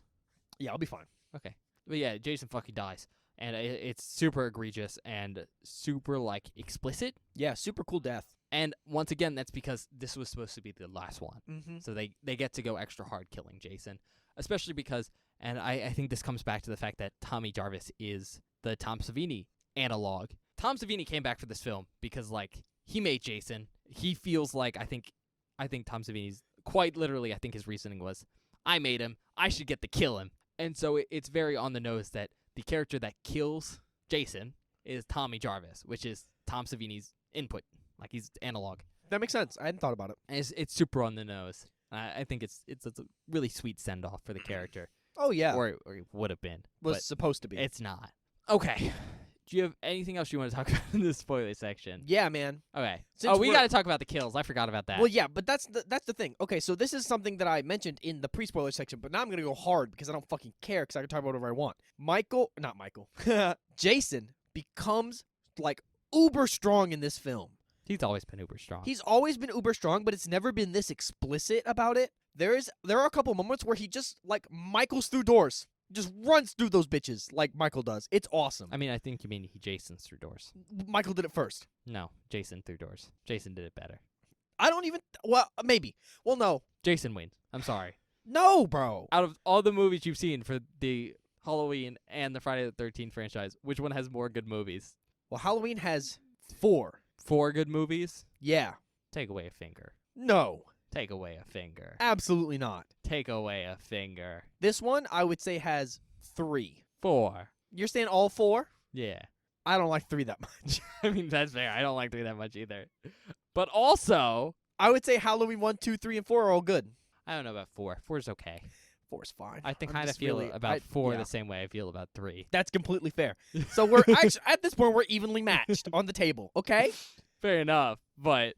Yeah, I'll be fine.
Okay. But yeah, Jason fucking dies. And it's super egregious and super, like, explicit.
Yeah, super cool death.
And once again, that's because this was supposed to be the last one.
Mm-hmm.
So they get to go extra hard killing Jason. Especially because, and I think this comes back to the fact that Tommy Jarvis is the Tom Savini analog. Tom Savini came back for this film because, like, he made Jason. He feels like, I think Tom Savini's, quite literally, I think his reasoning was, I made him, I should get to kill him. And so it's very on the nose that the character that kills Jason is Tommy Jarvis, which is Tom Savini's input. Like, he's analog.
That makes sense. I hadn't thought about it.
And it's super on the nose. I think it's a really sweet send-off for the character.
Oh, yeah.
Or it would have been.
Was supposed to be.
It's not. Okay. do you have anything else you want to talk about in this spoiler section?
Yeah, man.
Okay.
Since
we got to talk about the kills. I forgot about that.
Well, yeah, but that's the thing. Okay, so this is something that I mentioned in the pre-spoiler section, but now I'm going to go hard because I don't fucking care because I can talk about whatever I want. Jason becomes, like, uber strong in this film.
He's always been uber strong.
He's always been uber strong, but it's never been this explicit about it. There are a couple moments where he just, like, Michaels through doors. Just runs through those bitches like Michael does. It's awesome.
I mean, I think you mean he Jason's through doors.
Michael did it first.
No, Jason through doors. Jason did it better.
I don't even... Well, maybe. Well, no.
Jason wins. I'm sorry.
No, bro.
Out of all the movies you've seen for the Halloween and the Friday the 13th franchise, which one has more good movies?
Well, Halloween has 4.
4 good movies?
Yeah.
Take away a finger.
No.
Take away a finger.
Absolutely not.
Take away a finger.
This one, I would say, has 3.
4.
You're saying all 4?
Yeah.
I don't like 3 that much.
I mean, that's fair. I don't like 3 that much either. But also...
I would say Halloween 1, 2, 3, and 4 are all good.
I don't know about 4. 4's okay.
4's fine.
I think kind of feel about 4 the same way I feel about 3.
That's completely fair. So we're actually, at this point, we're evenly matched on the table, okay?
Fair enough, but...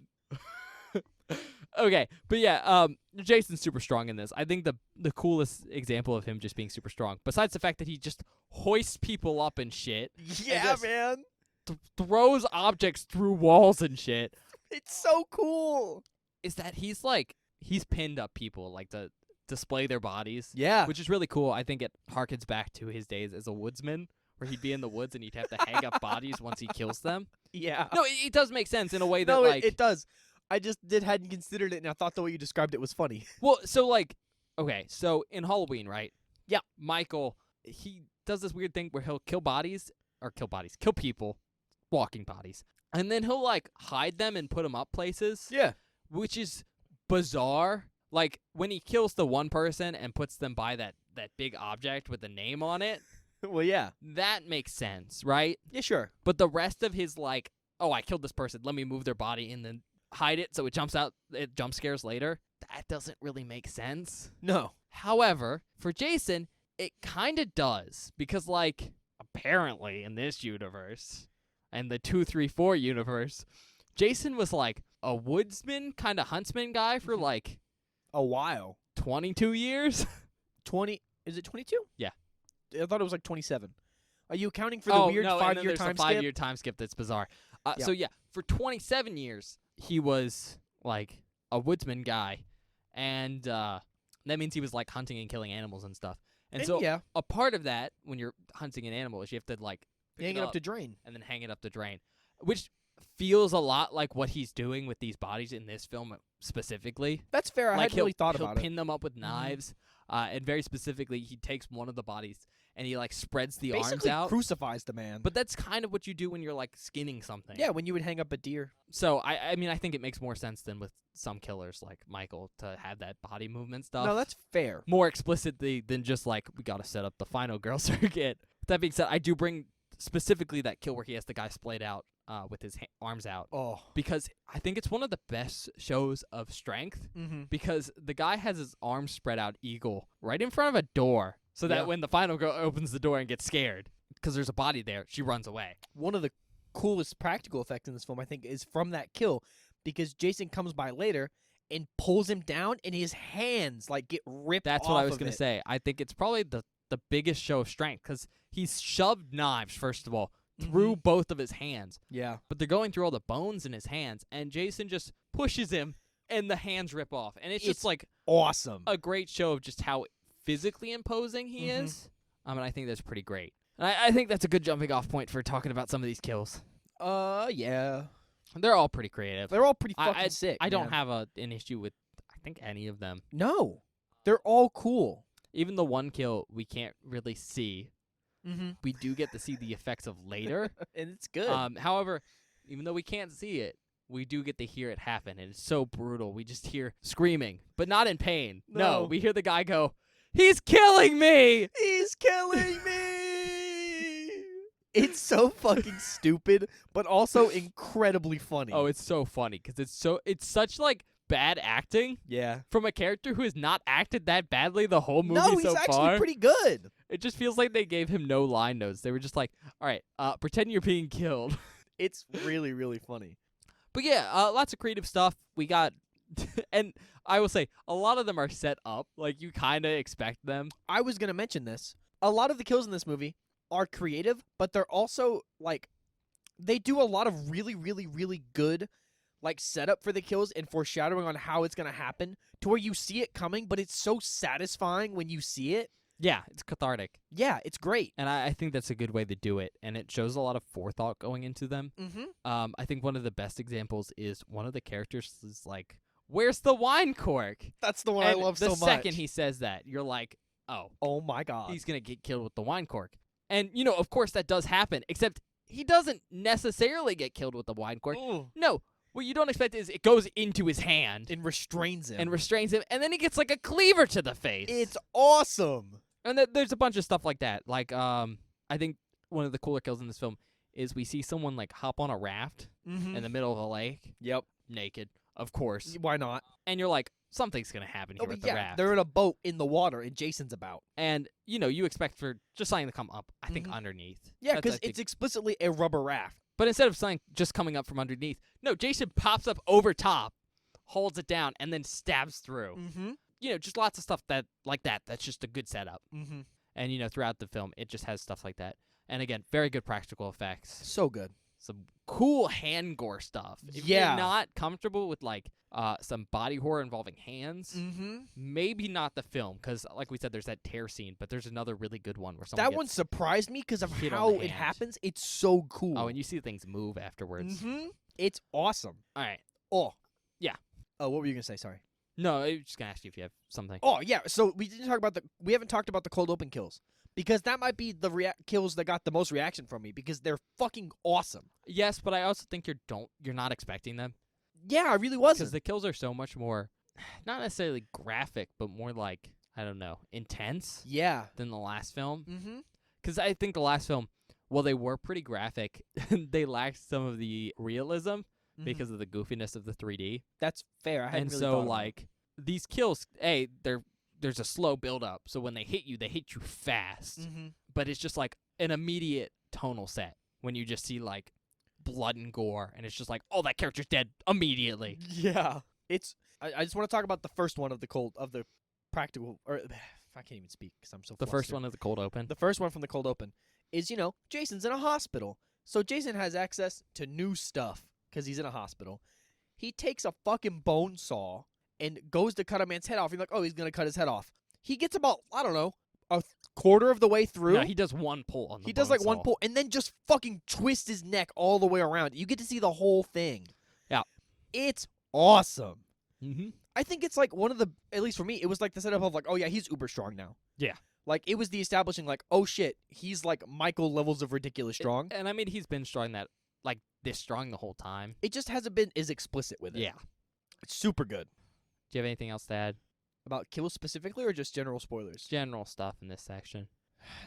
Okay, but yeah, Jason's super strong in this. I think the coolest example of him just being super strong, besides the fact that he just hoists people up and shit.
Yeah, man.
Throws objects through walls and shit.
It's so cool.
Is that he's pinned up people, like, to display their bodies.
Yeah.
Which is really cool. I think it harkens back to his days as a woodsman, where he'd be in the woods and he'd have to hang up bodies once he kills them.
Yeah.
No, it does make sense in a way that,
it does. I just hadn't considered it, and I thought the way you described it was funny.
Well, so, like, okay, so in Halloween, right?
Yeah.
Michael, he does this weird thing where he'll kill people, walking bodies, and then he'll, like, hide them and put them up places.
Yeah.
Which is bizarre. Like, when he kills the one person and puts them by that big object with the name on it.
Well, yeah.
That makes sense, right?
Yeah, sure.
But the rest of his, like, oh, I killed this person, let me move their body and then hide it so it jump scares later, that doesn't really make sense.
No.
However, for Jason, it kind of does. Because, like, apparently in this universe, and the 2, 3, 4 universe, Jason was, like, a woodsman, kind of huntsman guy for, like...
a while.
22 years?
20... Is it 22?
Yeah.
I thought it was, like, 27. Are you accounting for the weird 5-year time skip?
5-year time skip that's bizarre. So, yeah, for 27 years... he was, like, a woodsman guy, and that means he was, like, hunting and killing animals and stuff. And so
yeah.
a part of that, when you're hunting an animal, is you have to, like,
hang it up to drain.
And then hang it up to drain, which feels a lot like what he's doing with these bodies in this film specifically.
That's fair. I hadn't really thought about it.
He'll pin them up with knives, and very specifically, he takes one of the bodies and he, like, spreads the arms out.
Crucifies the man.
But that's kind of what you do when you're, like, skinning something.
Yeah, when you would hang up a deer.
So, I mean, I think it makes more sense than with some killers like Michael to have that body movement stuff.
No, that's fair.
More explicitly than just, like, we gotta set up the final girl circuit. That being said, I do bring specifically that kill where he has the guy splayed out with his arms out.
Oh.
Because I think it's one of the best shows of strength.
Mm-hmm.
Because the guy has his arms spread out eagle right in front of a door. So that when the final girl opens the door and gets scared, because there's a body there, she runs away.
One of the coolest practical effects in this film, I think, is from that kill, because Jason comes by later and pulls him down, and his hands, like, get ripped off.
That's what I was going to say. I think it's probably the biggest show of strength, because he's shoved knives, first of all, through both of his hands.
Yeah.
But they're going through all the bones in his hands, and Jason just pushes him, and the hands rip off. And it's just, like,
awesome.
A great show of just how physically imposing he is. And I think that's pretty great. And I think that's a good jumping off point for talking about some of these kills.
Yeah.
They're all pretty creative.
They're all pretty fucking sick.
I don't have an issue with, I think, any of them.
No. They're all cool.
Even the one kill we can't really see.
Mm-hmm.
We do get to see the effects of later.
And it's good.
However, even though we can't see it, we do get to hear it happen. And it's so brutal. We just hear screaming, but not in pain. No, we hear the guy go, "He's killing me!
He's killing me!" It's so fucking stupid, but also incredibly funny.
Oh, it's so funny because it's such, like, bad acting.
Yeah.
From a character who has not acted that badly the whole movie
no,
so far.
No, he's actually pretty good.
It just feels like they gave him no line notes. They were just like, all right, pretend you're being killed.
It's really, really funny.
But yeah, lots of creative stuff. We got, and I will say, a lot of them are set up. Like, you kind of expect them.
I was going to mention this. A lot of the kills in this movie are creative, but they're also, like, they do a lot of really, really, really good, like, setup for the kills and foreshadowing on how it's going to happen to where you see it coming, but it's so satisfying when you see it.
Yeah, it's cathartic.
Yeah, it's great.
And I think that's a good way to do it. And it shows a lot of forethought going into them.
Mm-hmm.
I think one of the best examples is one of the characters is like, where's the wine cork?
That's the one I love so much.
The second he says that, you're like,
oh my God.
He's going to get killed with the wine cork. And, you know, of course that does happen, except he doesn't necessarily get killed with the wine cork.
Ooh.
No. What you don't expect is it goes into his hand.
And restrains him.
And then he gets like a cleaver to the face.
It's awesome.
And there's a bunch of stuff like that. Like, I think one of the cooler kills in this film is we see someone like hop on a raft in the middle of a lake.
Yep.
Naked, of course.
Why not?
And you're like, something's going to happen here with the raft.
They're in a boat in the water and Jason's about.
And, you know, you expect for just something to come up, I think, underneath.
Yeah, because it's explicitly a rubber raft.
But instead of something just coming up from underneath, no, Jason pops up over top, holds it down, and then stabs through.
Mm-hmm.
You know, just lots of stuff that's just a good setup.
Mm-hmm.
And, you know, throughout the film, it just has stuff like that. And again, very good practical effects.
So good.
Some cool hand gore stuff. If you're not comfortable with, like, some body horror involving hands, maybe not the film. Because, like we said, there's that tear scene, but there's another really good one where someone
That one surprised me because of how it happens. It's so cool.
Oh, and you see things move afterwards.
It's awesome.
All right.
Oh.
Yeah.
Oh, what were you going to say? Sorry.
No, I was just going to ask you if you have something.
Oh, yeah. So we haven't talked about the cold open kills. Because that might be the kills that got the most reaction from me because they're fucking awesome.
Yes, but I also think you're not expecting them.
Yeah, I really wasn't.
Because the kills are so much more, not necessarily graphic, but more like, I don't know, intense.
Yeah.
Than the last film.
Mm-hmm.
Because I think the last film, while they were pretty graphic, they lacked some of the realism because of the goofiness of the 3D.
That's fair. I hadn't
and
really
so,
thought about
like, these kills, there's a slow build up. So when they hit you fast. But it's just like an immediate tonal set when you just see like blood and gore, and it's just like, oh, that character's dead immediately.
Yeah, it's. I just want to talk about the first one of the practical. Or I can't even speak because I'm so.
The first one of the cold open.
The first one from the cold open is, Jason's in a hospital, so Jason has access to new stuff because he's in a hospital. He takes a fucking bone saw and goes to cut a man's head off. You're like, oh, he's gonna cut his head off. He gets about, I don't know, a quarter of the way through.
No, he does one pull on the
He does like one pull and then just fucking twists his neck all the way around. You get to see the whole thing.
Yeah.
It's awesome.
Mm-hmm.
I think it's like one of the, at least for me, it was like the setup of like, oh yeah, he's uber strong now.
Yeah.
Like it was the establishing like, oh shit, he's like Michael levels of ridiculous strong.
And I mean, he's been strong like this strong the whole time.
It just hasn't been as explicit with it.
Yeah.
It's super good.
Do you have anything else to add?
About kills specifically or just general spoilers?
General stuff in this section.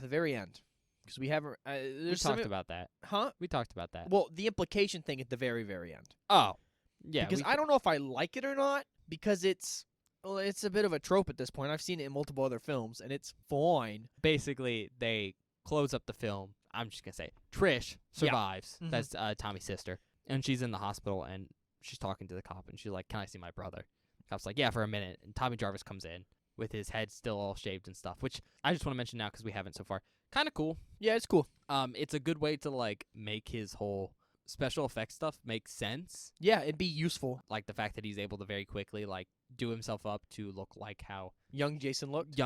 The very end. Because we haven't...
we talked about that.
Huh?
We talked about that.
Well, the implication thing at the very, very end.
Oh. Yeah.
Because I don't know if I like it or not, because it's a bit of a trope at this point. I've seen it in multiple other films, and it's fine.
Basically, they close up the film. I'm just going to say, Trish survives. Yeah. That's Tommy's sister. And she's in the hospital, and she's talking to the cop, and she's like, can I see my brother? The cop's like, yeah, for a minute. And Tommy Jarvis comes in with his head still all shaved and stuff, which I just want to mention now because we haven't so far. Kind of cool.
Yeah, it's cool.
It's a good way to, like, make his whole special effects stuff make sense.
Yeah, it'd be useful.
Like the fact that he's able to very quickly, like, do himself up to look like how
young Jason looked.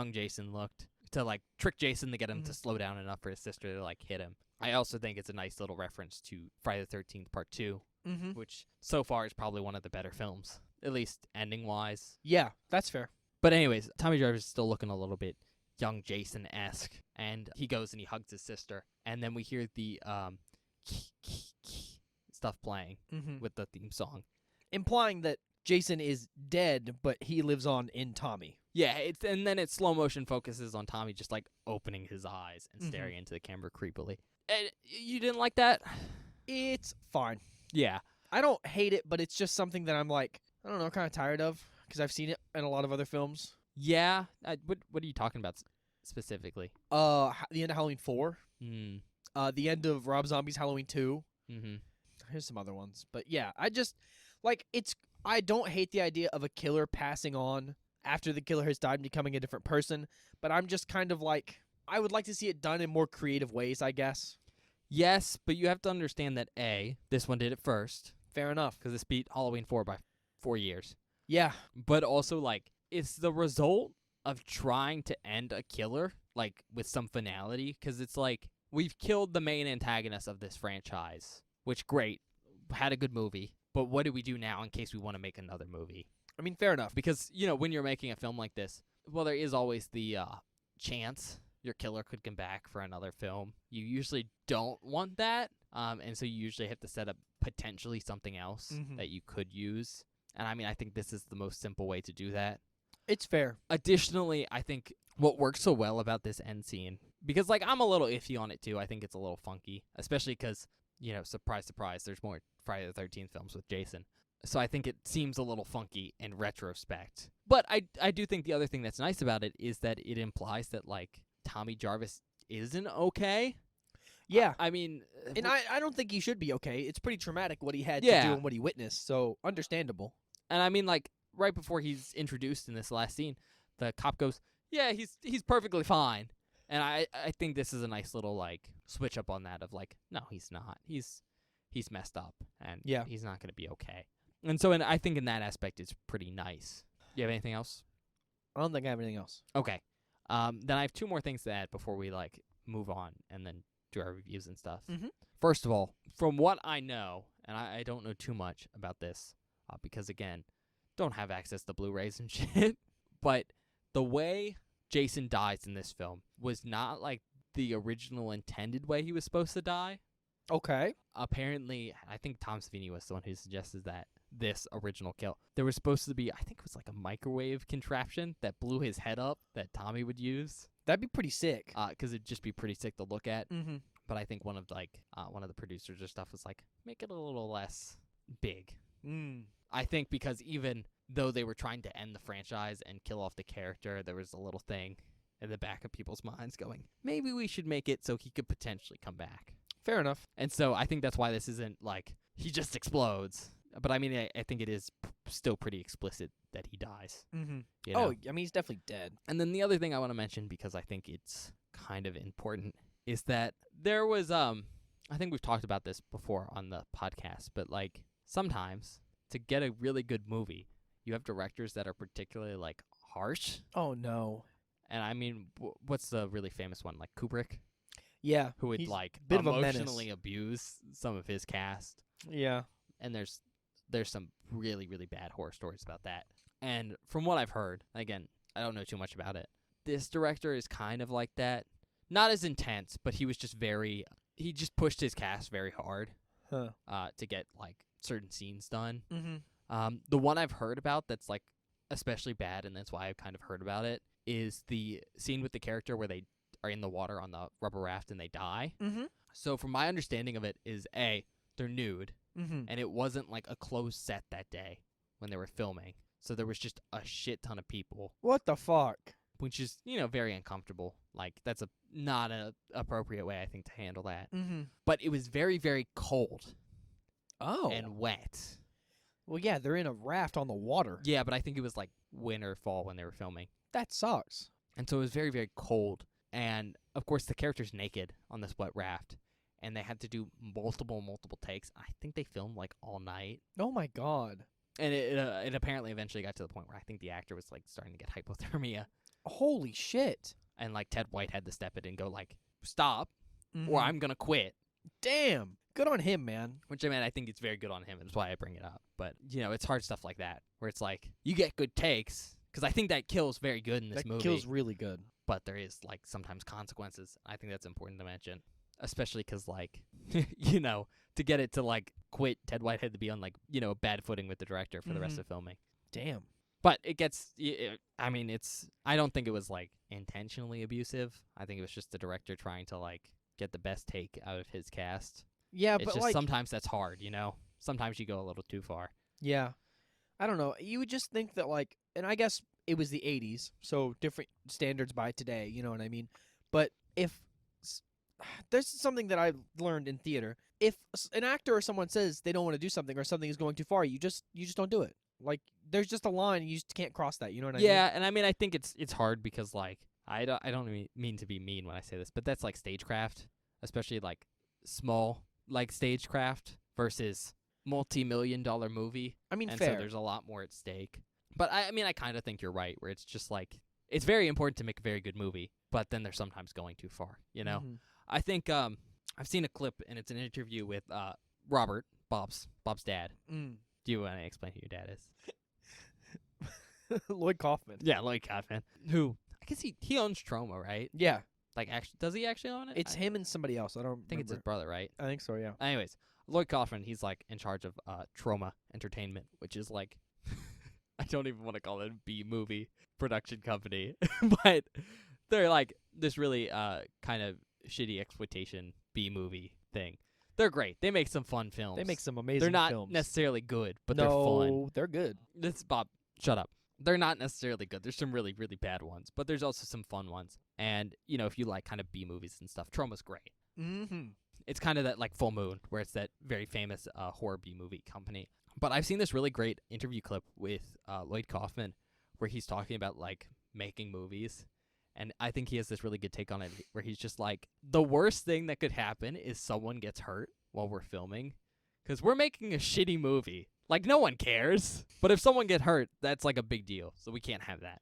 To, like, trick Jason to get him to slow down enough for his sister to, like, hit him. I also think it's a nice little reference to Friday the 13th Part 2, which so far is probably one of the better films, at least ending-wise.
Yeah, that's fair.
But anyways, Tommy Jarvis is still looking a little bit young Jason-esque, and he goes and he hugs his sister, and then we hear the stuff playing with the theme song.
Implying that Jason is dead, but he lives on in Tommy.
Yeah, and then it slow motion focuses on Tommy just like opening his eyes and staring into the camera creepily. And you didn't like that?
It's fine.
Yeah.
I don't hate it, but it's just something that I'm like, I don't know, kind of tired of because I've seen it in a lot of other films.
Yeah. What are you talking about? specifically?
The end of Halloween 4.
Mm.
The end of Rob Zombie's Halloween 2.
Mm-hmm.
Here's some other ones. But yeah, I don't hate the idea of a killer passing on after the killer has died and becoming a different person, but I'm just kind of like, I would like to see it done in more creative ways, I guess.
Yes, but you have to understand that this one did it first.
Fair enough.
Because this beat Halloween 4 by 4 years.
Yeah.
But also, like, it's the result of trying to end a killer, like, with some finality. Because it's like, we've killed the main antagonist of this franchise, which, great, had a good movie. But what do we do now in case we want to make another movie?
I mean, fair enough.
Because, when you're making a film like this, well, there is always the chance your killer could come back for another film. You usually don't want that, and so you usually have to set up potentially something else that you could use. And, I think this is the most simple way to do that.
It's fair.
Additionally, I think what works so well about this end scene, because, like, I'm a little iffy on it, too. I think it's a little funky, especially because, surprise, surprise, there's more Friday the 13th films with Jason. So I think it seems a little funky in retrospect. But I do think the other thing that's nice about it is that it implies that, like, Tommy Jarvis isn't okay.
Yeah.
And
I don't think he should be okay. It's pretty traumatic what he had to do and what he witnessed, so understandable.
And like, right before he's introduced in this last scene, the cop goes, yeah, he's perfectly fine. And I think this is a nice little, like, switch up on that of, like, no, he's not. He's messed up, and he's not going to be okay. And so I think in that aspect, it's pretty nice. Do you have anything else?
I don't think I have anything else.
Okay. Then I have two more things to add before we, like, move on and then do our reviews and stuff.
Mm-hmm.
First of all, from what I know, and I don't know too much about this, because, again, don't have access to Blu-rays and shit, but the way Jason dies in this film was not, like, the original intended way he was supposed to die.
Okay.
Apparently, I think Tom Savini was the one who suggested that this original kill. There was supposed to be, I think it was like a microwave contraption that blew his head up that Tommy would use.
That'd be pretty sick.
Because it'd just be pretty sick to look at.
Mm-hmm.
But I think one of the producers or stuff was like, make it a little less big. I think because even though they were trying to end the franchise and kill off the character, there was a little thing in the back of people's minds going, maybe we should make it so he could potentially come back.
Fair enough.
And so I think that's why this isn't like he just explodes. But I think it is still pretty explicit that he dies.
Mm-hmm.
You know?
Oh, he's definitely dead.
And then the other thing I want to mention, because I think it's kind of important, is that there was I think we've talked about this before on the podcast, but like sometimes to get a really good movie, you have directors that are particularly like harsh.
Oh no.
And what's the really famous one, like Kubrick?
Yeah,
who would like
bit
emotionally abuse some of his cast.
Yeah.
And there's some really, really bad horror stories about that. And from what I've heard, again, I don't know too much about it, this director is kind of like that. Not as intense, but he was just he just pushed his cast very hard to get like certain scenes done.
Mm-hmm.
The one I've heard about that's like especially bad, and that's why I've kind of heard about it, is the scene with the character where they are in the water on the rubber raft and they die.
Mm-hmm.
So from my understanding of it is they're nude,
and
it wasn't like a closed set that day when they were filming. So there was just a shit ton of people.
What the fuck?
Which is, very uncomfortable. Like, that's not an appropriate way, I think, to handle that.
Mm-hmm.
But it was very, very cold.
Oh.
And wet.
Well, yeah, they're in a raft on the water.
Yeah, but I think it was like winter, fall when they were filming.
That sucks.
And so it was very, very cold. And, of course, the character's naked on this wet raft. And they had to do multiple takes. I think they filmed, like, all night.
Oh, my God.
And it apparently eventually got to the point where I think the actor was, like, starting to get hypothermia.
Holy shit.
And, like, Ted White had to step in and go, like, stop, or I'm going to quit.
Damn. Good on him, man.
Which, I think it's very good on him. That's why I bring it up. But, it's hard stuff like that, where it's like, you get good takes, because I think that kill's very good in this movie.
That kill's really good.
But there is, like, sometimes consequences. I think that's important to mention. Especially because, like, to get it to, like, quit, Ted White had to be on, like, a bad footing with the director for the rest of filming.
Damn.
But it gets, I don't think it was, like, intentionally abusive. I think it was just the director trying to, like, get the best take out of his cast.
Yeah,
it's
but,
just
like,
sometimes that's hard, Sometimes you go a little too far.
Yeah. I don't know. You would just think that, like, and I guess it was the 80s, so different standards by today, you know what I mean? But if there's something that I learned in theater, if an actor or someone says they don't want to do something or something is going too far, you just don't do it. Like there's just a line, and you just can't cross that, you know what I mean?
Yeah, and I mean I think it's hard because like I don't mean to be mean when I say this, but that's like stagecraft, especially like small like stagecraft versus multi-million-dollar movie.
I mean,
and
fair.
So there's a lot more at stake. But I mean I kind of think you're right where it's just like it's very important to make a very good movie, but then they're sometimes going too far, you know?
Mm-hmm.
I think I've seen a clip and it's an interview with Robert, Bob's dad.
Mm.
Do you want to explain who your dad is?
Lloyd Kaufman.
Yeah, Lloyd Kaufman. Who I guess he owns Troma, right?
Yeah.
Like, actually, does he actually own it?
It's him and somebody else. I don't
think it's his brother, right?
I think so, yeah.
Anyways, Lloyd Kaufman, he's like in charge of Troma Entertainment, which is like I don't even want to call it a B movie production company, but they're like this really kind of shitty exploitation B movie thing. They're great. They make some fun films.
They make some amazing
films. They're not
films.
necessarily good, but they're fun.
No, they're good.
This Bob, shut up. They're not necessarily good. There's some really, really bad ones, but there's also some fun ones. And, you know, if you like kind of B movies and stuff, Troma's great.
Mm-hmm.
It's kind of that like Full Moon, where it's that very famous horror B movie company. But I've seen this really great interview clip with Lloyd Kaufman where he's talking about like making movies. And I think he has this really good take on it where he's just like, the worst thing that could happen is someone gets hurt while we're filming. Because we're making a shitty movie. Like, no one cares. But if someone gets hurt, that's like a big deal. So we can't have that.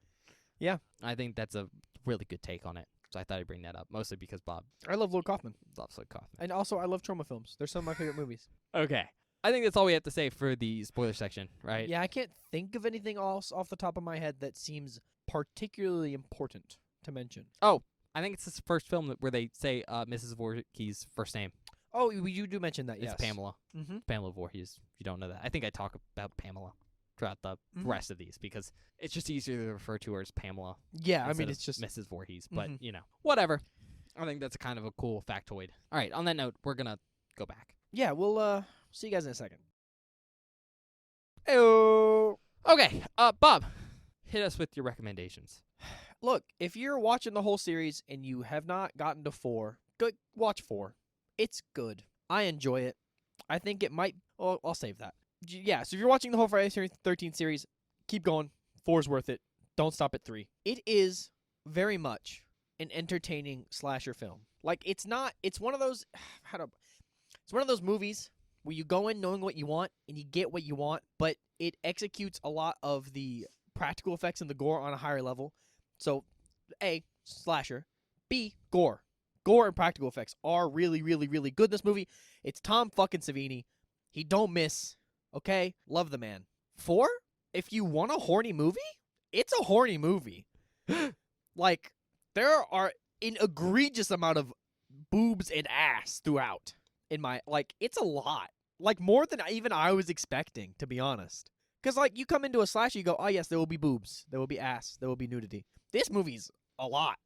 Yeah.
I think that's a really good take on it. So I thought I'd bring that up. Mostly because Bob
I love Lloyd Kaufman.
loves Lloyd Kaufman.
And also, I love Troma films. They're some of my favorite movies.
Okay. I think that's all we have to say for the spoiler section, right?
Yeah, I can't think of anything else off the top of my head that seems particularly important to mention.
I think it's his first film where they say Mrs. Voorhees' first name.
Oh, you do mention that, yes.
It's Pamela.
Mm-hmm.
Pamela Voorhees. If you don't know that. I think I talk about Pamela throughout the rest of these because it's just easier to refer to her as Pamela.
Yeah, I mean,
of
it's just
Mrs. Voorhees. But, you know, whatever. I think that's kind of a cool factoid. All right, on that note, we're going to go back.
Yeah, we'll see you guys in a second. Heyo.
Okay, Bob, hit us with your recommendations.
Look, if you're watching the whole series and you have not gotten to 4, go watch 4. It's good. I enjoy it. I think it might... Oh, I'll save that. Yeah, so if you're watching the whole Friday the 13th series, keep going. 4's worth it. Don't stop at 3. It is very much an entertaining slasher film. Like, it's not... It's one of those... It's one of those movies where you go in knowing what you want and you get what you want, but it executes a lot of the practical effects and the gore on a higher level. So, A, slasher. B, gore. Gore and practical effects are really, really, really good in this movie. It's Tom fucking Savini. He don't miss. Okay? Love the man. 4, if you want a horny movie, it's a horny movie. Like, there are an egregious amount of boobs and ass throughout. It's a lot. Like, more than even I was expecting, to be honest. Because, like, you come into a slasher, you go, oh, yes, there will be boobs. There will be ass. There will be nudity. This movie's a lot.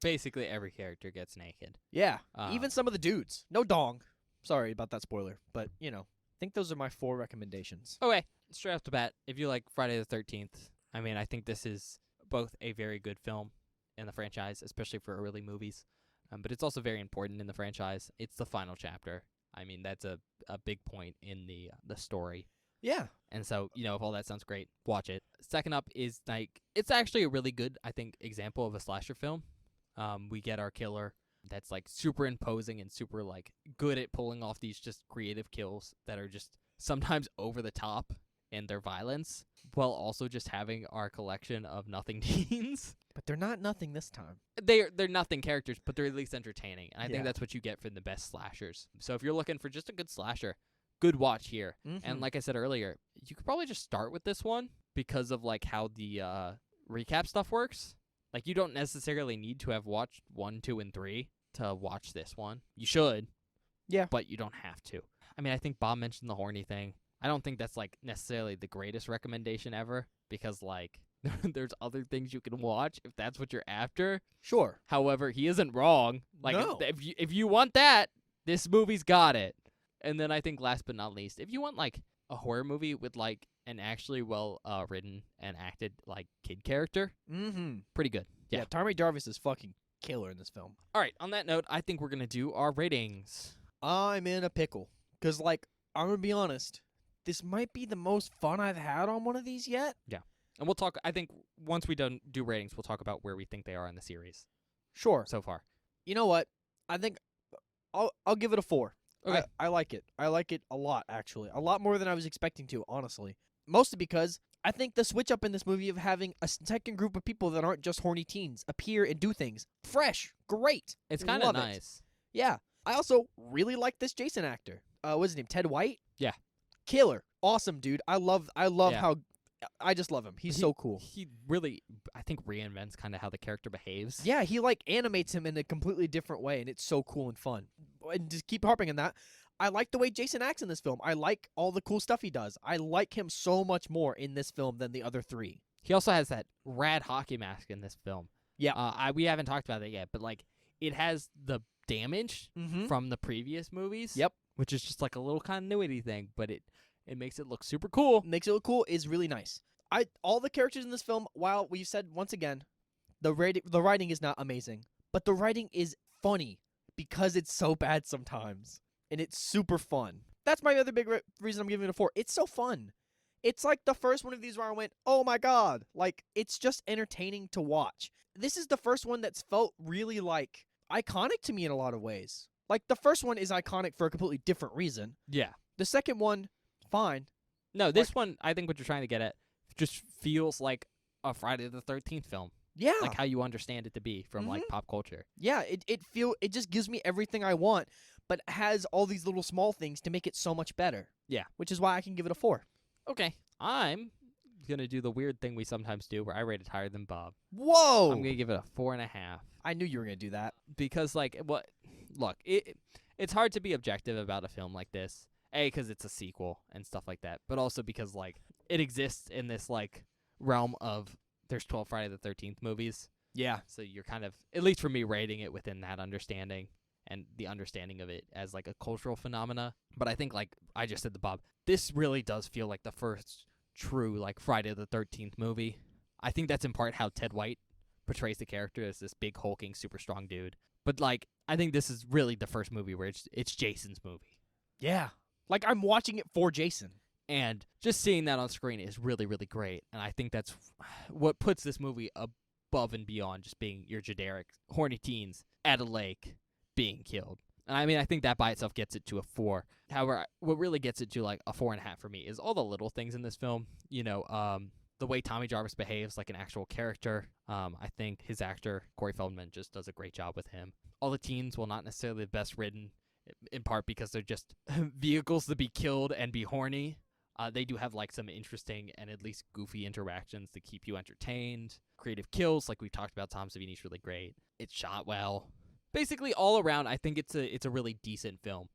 Basically, every character gets naked.
Yeah. Even some of the dudes. No dong. Sorry about that spoiler. But, you know, I think those are my 4 recommendations.
Okay. Straight off the bat, if you like Friday the 13th, I mean, I think this is both a very good film in the franchise, especially for early movies. But it's also very important in the franchise. It's the final chapter. I mean, that's a big point in the story.
Yeah.
And so, you know, if all that sounds great, watch it. Second up is, like, it's actually a really good, I think, example of a slasher film. We get our killer that's, like, super imposing and super, like, good at pulling off these just creative kills that are just sometimes over the top in their violence, while also just having our collection of nothing teens.
But they're not nothing this time.
They're nothing characters, but they're at least entertaining. And I think that's what you get from the best slashers. So if you're looking for just a good slasher, good watch here.
Mm-hmm.
And like I said earlier, you could probably just start with this one because of like how the recap stuff works. Like, you don't necessarily need to have watched 1, 2, and 3 to watch this one. You should.
Yeah.
But you don't have to. I mean, I think Bob mentioned the horny thing. I don't think that's like necessarily the greatest recommendation ever because like there's other things you can watch if that's what you're after.
Sure.
However, he isn't wrong. Like,
no.
if you want that, this movie's got it. And then I think last but not least, if you want like a horror movie with like an actually well written and acted like kid character.
Mm-hmm.
Pretty good. Yeah.
Tommy Jarvis is fucking killer in this film.
All right, on that note, I think we're going to do our ratings.
I'm in a pickle. Because, like, I'm going to be honest, this might be the most fun I've had on one of these yet.
Yeah. And we'll talk, I think, once we do ratings, we'll talk about where we think they are in the series.
Sure.
So far.
You know what? I think I'll give it a 4.
Okay.
I like it. I like it a lot, actually. A lot more than I was expecting to, honestly. Mostly because I think the switch up in this movie of having a second group of people that aren't just horny teens appear and do things. Fresh. Great.
It's kind of nice.
Yeah. I also really like this Jason actor. What's his name? Ted White?
Yeah.
Killer. Awesome, dude. I love
Yeah.
how... I just love him. He's so cool.
He really, I think, reinvents kind of how the character behaves.
Yeah, he, like, animates him in a completely different way, and it's so cool and fun. And just keep harping on that. I like the way Jason acts in this film. I like all the cool stuff he does. I like him so much more in this film than the other 3.
He also has that rad hockey mask in this film.
Yeah.
We haven't talked about that yet, but, like, it has the damage from the previous movies.
Yep.
Which is just, like, a little continuity thing, but it makes it look super cool.
Makes it look cool is really nice. All the characters in this film, while we've said once again, the writing is not amazing, but the writing is funny because it's so bad sometimes, and it's super fun. That's my other big reason I'm giving it a 4. It's so fun. It's like the first one of these where I went, oh my god, like, it's just entertaining to watch. This is the first one that's felt really, like, iconic to me in a lot of ways. Like, the first one is iconic for a completely different reason.
Yeah.
The second one, fine.
No, this one, I think what you're trying to get at, just feels like a Friday the 13th film.
Yeah.
Like how you understand it to be from like pop culture.
Yeah, it just gives me everything I want, but has all these little small things to make it so much better.
Yeah.
Which is why I can give it a 4.
Okay. I'm going to do the weird thing we sometimes do where I rate it higher than Bob.
Whoa!
I'm going to give it a 4.5.
I knew you were going to do that.
Because, like, look, it's hard to be objective about a film like this. A, because it's a sequel and stuff like that, but also because, like, it exists in this, like, realm of there's 12 Friday the 13th movies.
Yeah.
So you're kind of, at least for me, rating it within that understanding and the understanding of it as, like, a cultural phenomena. But I think, like I just said to Bob, this really does feel like the first true, like, Friday the 13th movie. I think that's in part how Ted White portrays the character as this big, hulking, super strong dude. But, like, I think this is really the first movie where it's Jason's movie.
Yeah. Like, I'm watching it for Jason.
And just seeing that on screen is really, really great. And I think that's what puts this movie above and beyond just being your generic horny teens at a lake being killed. And I mean, I think that by itself gets it to a 4. However, what really gets it to like a 4.5 for me is all the little things in this film. You know, the way Tommy Jarvis behaves like an actual character. I think his actor, Corey Feldman, just does a great job with him. All the teens, while not necessarily the best written, in part because they're just vehicles to be killed and be horny, they do have like some interesting and at least goofy interactions to keep you entertained. Creative kills, like we've talked about, Tom Savini's really great. It's shot well. Basically, all around, I think it's a really decent film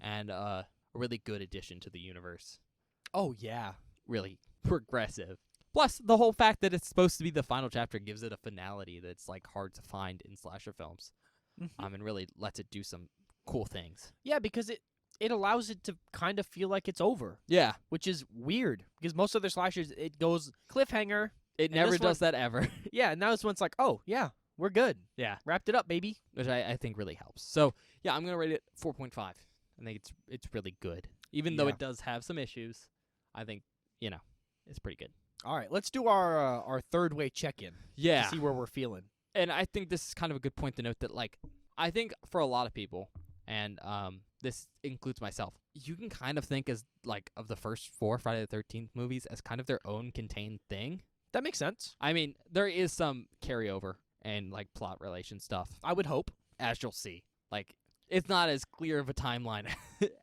and a really good addition to the universe.
Oh, yeah.
Really progressive. Plus, the whole fact that it's supposed to be the final chapter gives it a finality that's like hard to find in slasher films. And really lets it do some cool things.
Yeah, because it allows it to kind of feel like it's over.
Yeah.
Which is weird, because most other slashers, it goes cliffhanger.
It never does that ever.
Yeah, and now this one's like, oh, yeah, we're good.
Yeah.
Wrapped it up, baby.
Which I think really helps. So, yeah, I'm going to rate it 4.5. I think it's really good. Even though it does have some issues, I think, you know, it's pretty good.
All right, let's do our third way check-in.
Yeah.
To see where we're feeling.
And I think this is kind of a good point to note that, like, I think for a lot of people, and this includes myself, you can kind of think as, like, of the first 4 Friday the 13th movies as kind of their own contained thing.
That makes sense.
I mean, there is some carryover and, like, plot relation stuff.
I would hope.
As you'll see. Like, it's not as clear of a timeline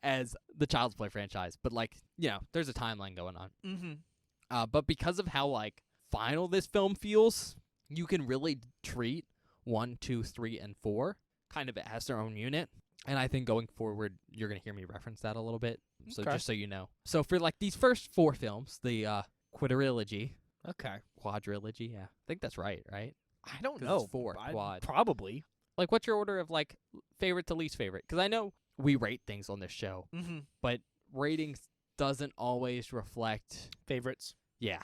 as the Child's Play franchise, but, like, you know, there's a timeline going on. But because of how, like, final this film feels, you can really treat 1, 2, 3, and 4 kind of as their own unit. And I think going forward, you're going to hear me reference that a little bit. So just so you know. So for, like, these first 4 films, the quadrilogy.
Okay.
Quadrilogy, yeah. I think that's right?
I don't know.
It's 4, quad.
Probably.
Like, what's your order of, like, favorite to least favorite? Because I know we rate things on this show, but ratings doesn't always reflect
favorites.
Yeah.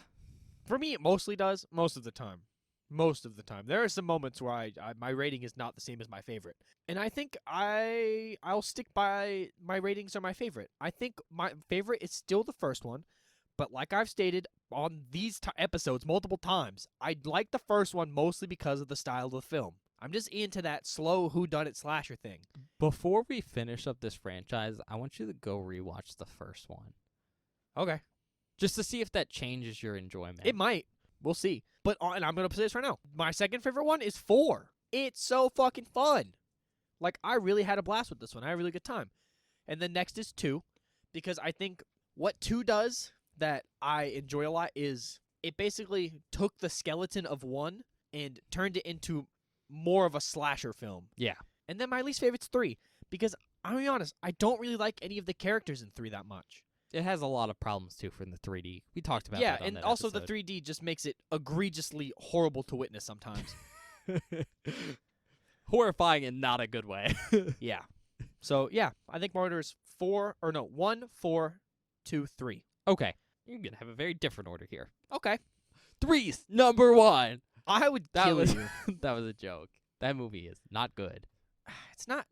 For me, it mostly does. Most of the time. Most of the time. There are some moments where my rating is not the same as my favorite. And I think I'll stick by my ratings are my favorite. I think my favorite is still the first one. But like I've stated on these episodes multiple times, I like the first one mostly because of the style of the film. I'm just into that slow whodunit slasher thing.
Before we finish up this franchise, I want you to go rewatch the first one.
Okay.
Just to see if that changes your enjoyment.
It might. We'll see. But and I'm going to say this right now. My second favorite one is 4. It's so fucking fun. Like, I really had a blast with this one. I had a really good time. And then next is 2. Because I think what 2 does that I enjoy a lot is it basically took the skeleton of 1 and turned it into more of a slasher film.
Yeah.
And then my least favorite's 3. Because, I'll be honest, I don't really like any of the characters in 3 that much.
It has a lot of problems, too, from the 3D. We talked about that on that
and also
episode.
the 3D just makes it egregiously horrible to witness sometimes.
Horrifying in not a good way.
Yeah. So, yeah, I think my order is 1, 4, 2, 3.
Okay. You're going to have a very different order here.
Okay.
3's number 1.
I would kill you.
That was a joke. That movie is not good.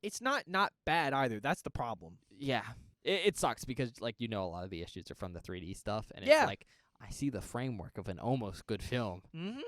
It's not bad either. That's the problem.
Yeah. It sucks because, like, a lot of the issues are from the 3D stuff. And
Yeah.
it's like, I see the framework of an almost good film.
Mm-hmm.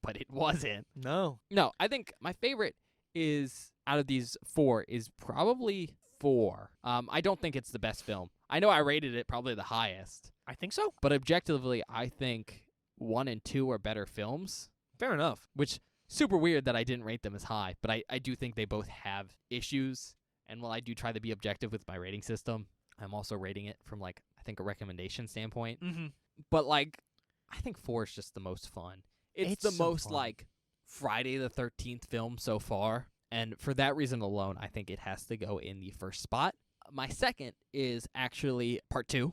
But it wasn't.
No,
I think my favorite is, out of these 4, is probably 4. I don't think it's the best film. I know I rated it probably the highest.
I think so.
But objectively, I think 1 and 2 are better films.
Fair enough.
Which, super weird that I didn't rate them as high. But I do think they both have issues. And while I do try to be objective with my rating system, I'm also rating it from, like, I think a recommendation standpoint.
Mm-hmm.
But, like, I think 4 is just the most fun. It's the
so
most,
fun.
like, Friday the 13th film so far. And for that reason alone, I think it has to go in the first spot. My second is actually Part 2.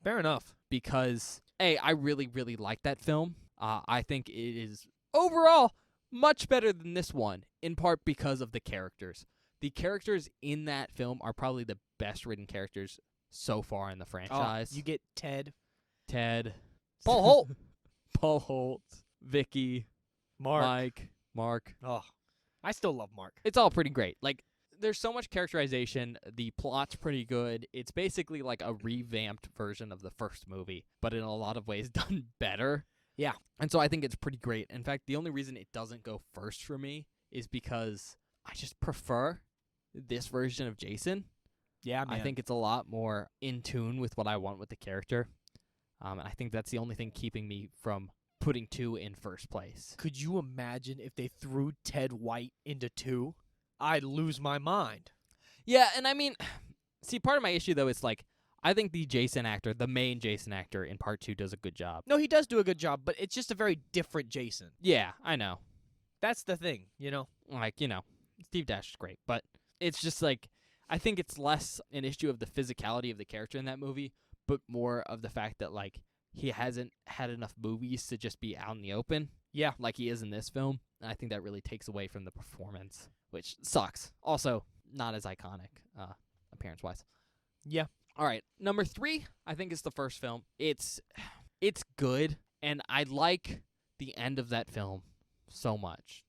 Fair enough.
Because, A, I really, really like that film. I think it is, overall, much better than this one, in part because of the characters. The characters in that film are probably the best written characters so far in the franchise.
You get Ted,
Paul
Holt,
Paul Holt, Vicky,
Mark.
Mark.
Oh, I still love Mark.
It's all pretty great. Like, there's so much characterization. The plot's pretty good. It's basically like a revamped version of the first movie, but in a lot of ways done better.
Yeah.
And so I think it's pretty great. In fact, the only reason it doesn't go first for me is because I just prefer this version of Jason.
Yeah, man.
I think it's a lot more in tune with what I want with the character. And I think that's the only thing keeping me from putting 2 in first place.
Could you imagine if they threw Ted White into 2? I'd lose my mind.
Yeah, and I mean, see, part of my issue, though, is, like, I think the main Jason actor in Part 2 does a good job.
No, he does do a good job, but it's just a very different Jason.
Yeah, I know.
That's the thing,
Like, Steve Dash is great, but it's just, like, I think it's less an issue of the physicality of the character in that movie, but more of the fact that, like, he hasn't had enough movies to just be out in the open.
Yeah.
Like he is in this film. And I think that really takes away from the performance, which sucks. Also, not as iconic, appearance-wise.
Yeah.
All right, number 3, I think, is the first film. It's good, and I like the end of that film so much.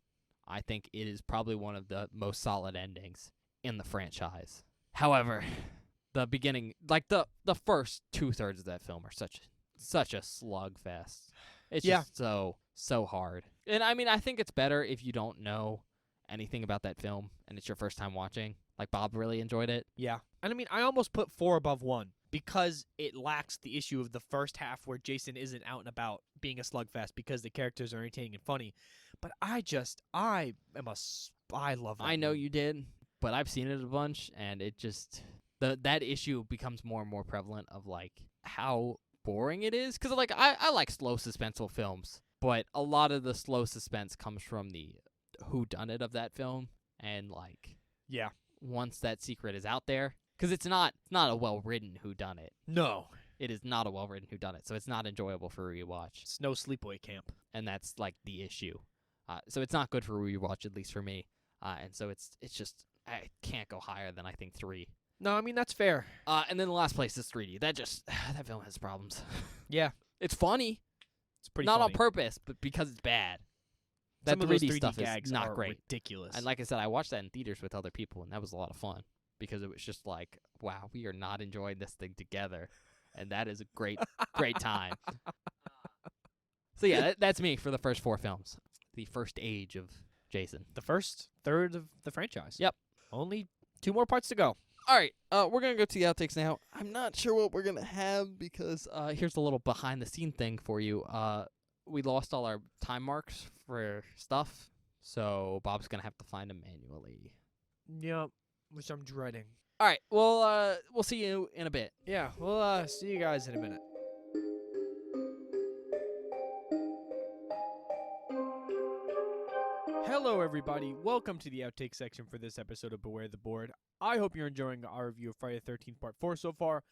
I think it is probably one of the most solid endings in the franchise. However, the beginning, like the first 2/3 of that film are such a slugfest. It's just so hard. And I mean, I think it's better if you don't know anything about that film and it's your first time watching. Like, Bob really enjoyed it.
Yeah. And I mean, I almost put 4 above 1 because it lacks the issue of the first half where Jason isn't out and about being a slugfest because the characters are entertaining and funny. But I love that
I know
movie.
you did, but I've seen it a bunch, and it just, that issue becomes more and more prevalent of, like, how boring it is. Because, like, I like slow suspenseful films, but a lot of the slow suspense comes from the whodunit of that film, and, like,
Yeah.
once that secret is out there, because it's not a well-written whodunit.
No.
It is not a well-written whodunit, so it's not enjoyable for a rewatch,
It's no sleepaway camp.
and that's, like, the issue. So it's not good for a rewatch, at least for me, and so it's just, I can't go higher than, I think, 3.
No, I mean, that's fair.
And then the last place is 3D. That film has problems.
Yeah.
It's funny.
It's pretty
Not
funny.
on purpose, but because it's bad. That
Some of those
3D stuff
gags
is not
are
great.
ridiculous.
And like I said, I watched that in theaters with other people, and that was a lot of fun because it was just like, wow, we are not enjoying this thing together, and that is a great, great time. So yeah, that's me for the first 4 films. The first age of Jason.
The first third of the franchise.
Yep.
Only 2 more parts to go.
All right, we're going to go to the outtakes now. I'm not sure what we're going to have because here's a little behind-the-scene thing for you. We lost all our time marks for stuff, so Bob's going to have to find them manually.
Yep, which I'm dreading.
All right, well, we'll see you in a bit.
Yeah, we'll see you guys in a minute. Hello, everybody. Welcome to the outtake section for this episode of Beware the Board. I hope you're enjoying our review of Friday the 13th Part 4 so far.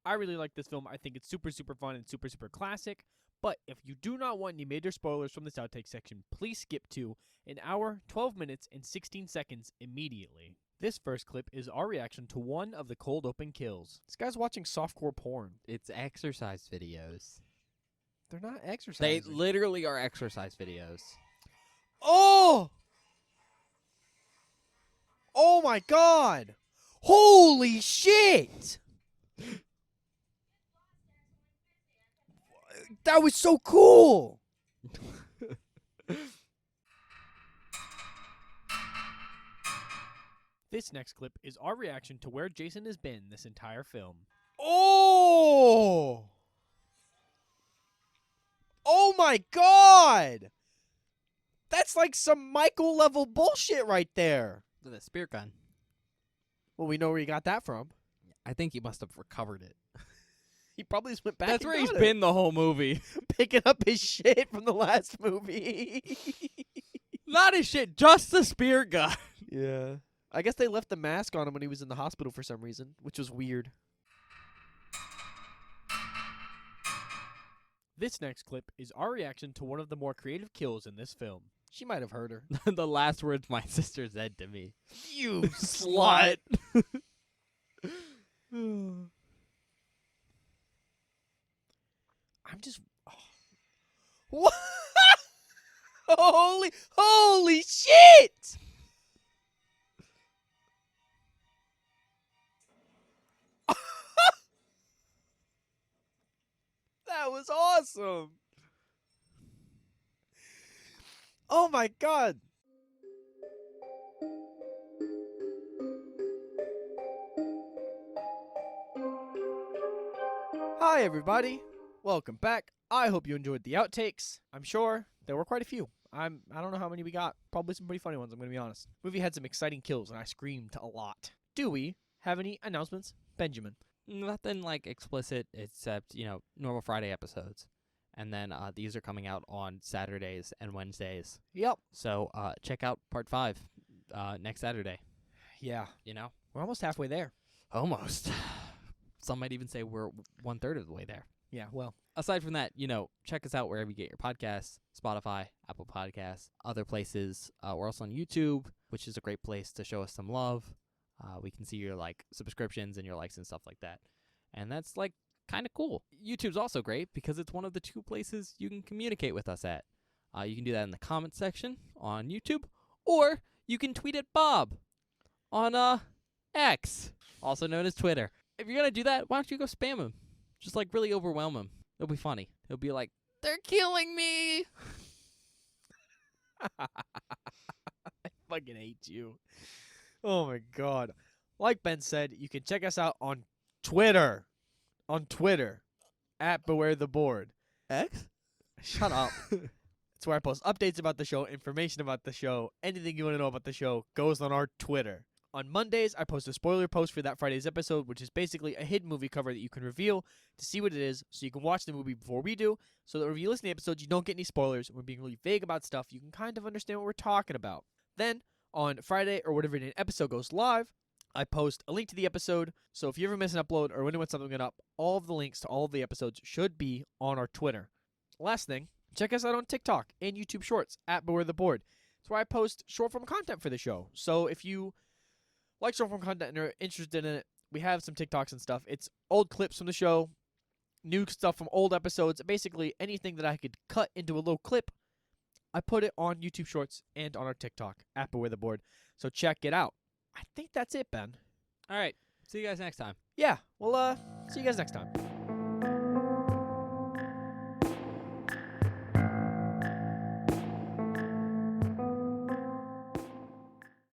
I really like this film. I think it's super, super fun and super, super classic. But if you do not want any major spoilers from this outtake section, please skip to 1 hour, 12 minutes, and 16 seconds immediately. This first clip is our reaction to one of the cold open kills. This guy's watching softcore porn.
It's exercise videos.
They're not exercising.
They literally are exercise videos.
Oh! Oh my god! Holy shit! That was so cool! This next clip is our reaction to where Jason has been this entire film. Oh! Oh my god! That's like some Michael level bullshit right there.
The spear gun.
Well, we know where he got that from.
I think he must have recovered it.
He probably just went back.
That's
and
where he's
got it.
been the whole movie.
Picking up his shit from the last movie.
Not his shit, just the spear gun.
Yeah. I guess they left the mask on him when he was in the hospital for some reason, which was weird. This next clip is our reaction to one of the more creative kills in this film. She might have heard her.
The last words my sister said to me.
You slut. I'm just... Oh. What? Holy shit! That was awesome. Oh my god. Hi everybody. Welcome back. I hope you enjoyed the outtakes. I'm sure there were quite a few. I don't know how many we got. Probably some pretty funny ones, I'm going to be honest. Movie had some exciting kills and I screamed a lot. Do we have any announcements, Benjamin?
Nothing like explicit except, normal Friday episodes. And then these are coming out on Saturdays and Wednesdays.
Yep.
So check out part 5 next Saturday.
Yeah.
We're
almost halfway there.
Almost. Some might even say we're 1/3 of the way there.
Yeah, well.
Aside from that, check us out wherever you get your podcasts, Spotify, Apple Podcasts, other places. We're also on YouTube, which is a great place to show us some love. We can see your subscriptions and your likes and stuff like that. And that's kind of cool. YouTube's also great because it's one of the 2 places you can communicate with us at. You can do that in the comments section on YouTube, or you can tweet at Bob on X, also known as Twitter. If you're going to do that, why don't you go spam him? Just really overwhelm him. It'll be funny. He'll be like, they're killing me.
I fucking hate you. Oh my god. Like Ben said, you can check us out on Twitter. On Twitter. At Beware the Board.
X?
Shut up. It's where I post updates about the show, information about the show, anything you want to know about the show goes on our Twitter. On Mondays, I post a spoiler post for that Friday's episode, which is basically a hidden movie cover that you can reveal to see what it is, so you can watch the movie before we do, so that when you listen to the episodes, you don't get any spoilers. We're being really vague about stuff. You can kind of understand what we're talking about. Then, on Friday, or whatever an episode goes live, I post a link to the episode, so if you ever miss an upload or when something up, all of the links to all of the episodes should be on our Twitter. Last thing, check us out on TikTok and YouTube Shorts, at Beware the Board. It's where I post short-form content for the show. So if you like short-form content and are interested in it, We have some TikToks and stuff. It's old clips from the show, new stuff from old episodes. Basically, anything that I could cut into a little clip, I put it on YouTube Shorts and on our TikTok at Beware the Board. So check it out. I think that's it, Ben.
All right. See you guys next time.
Yeah. Well, see you guys next time.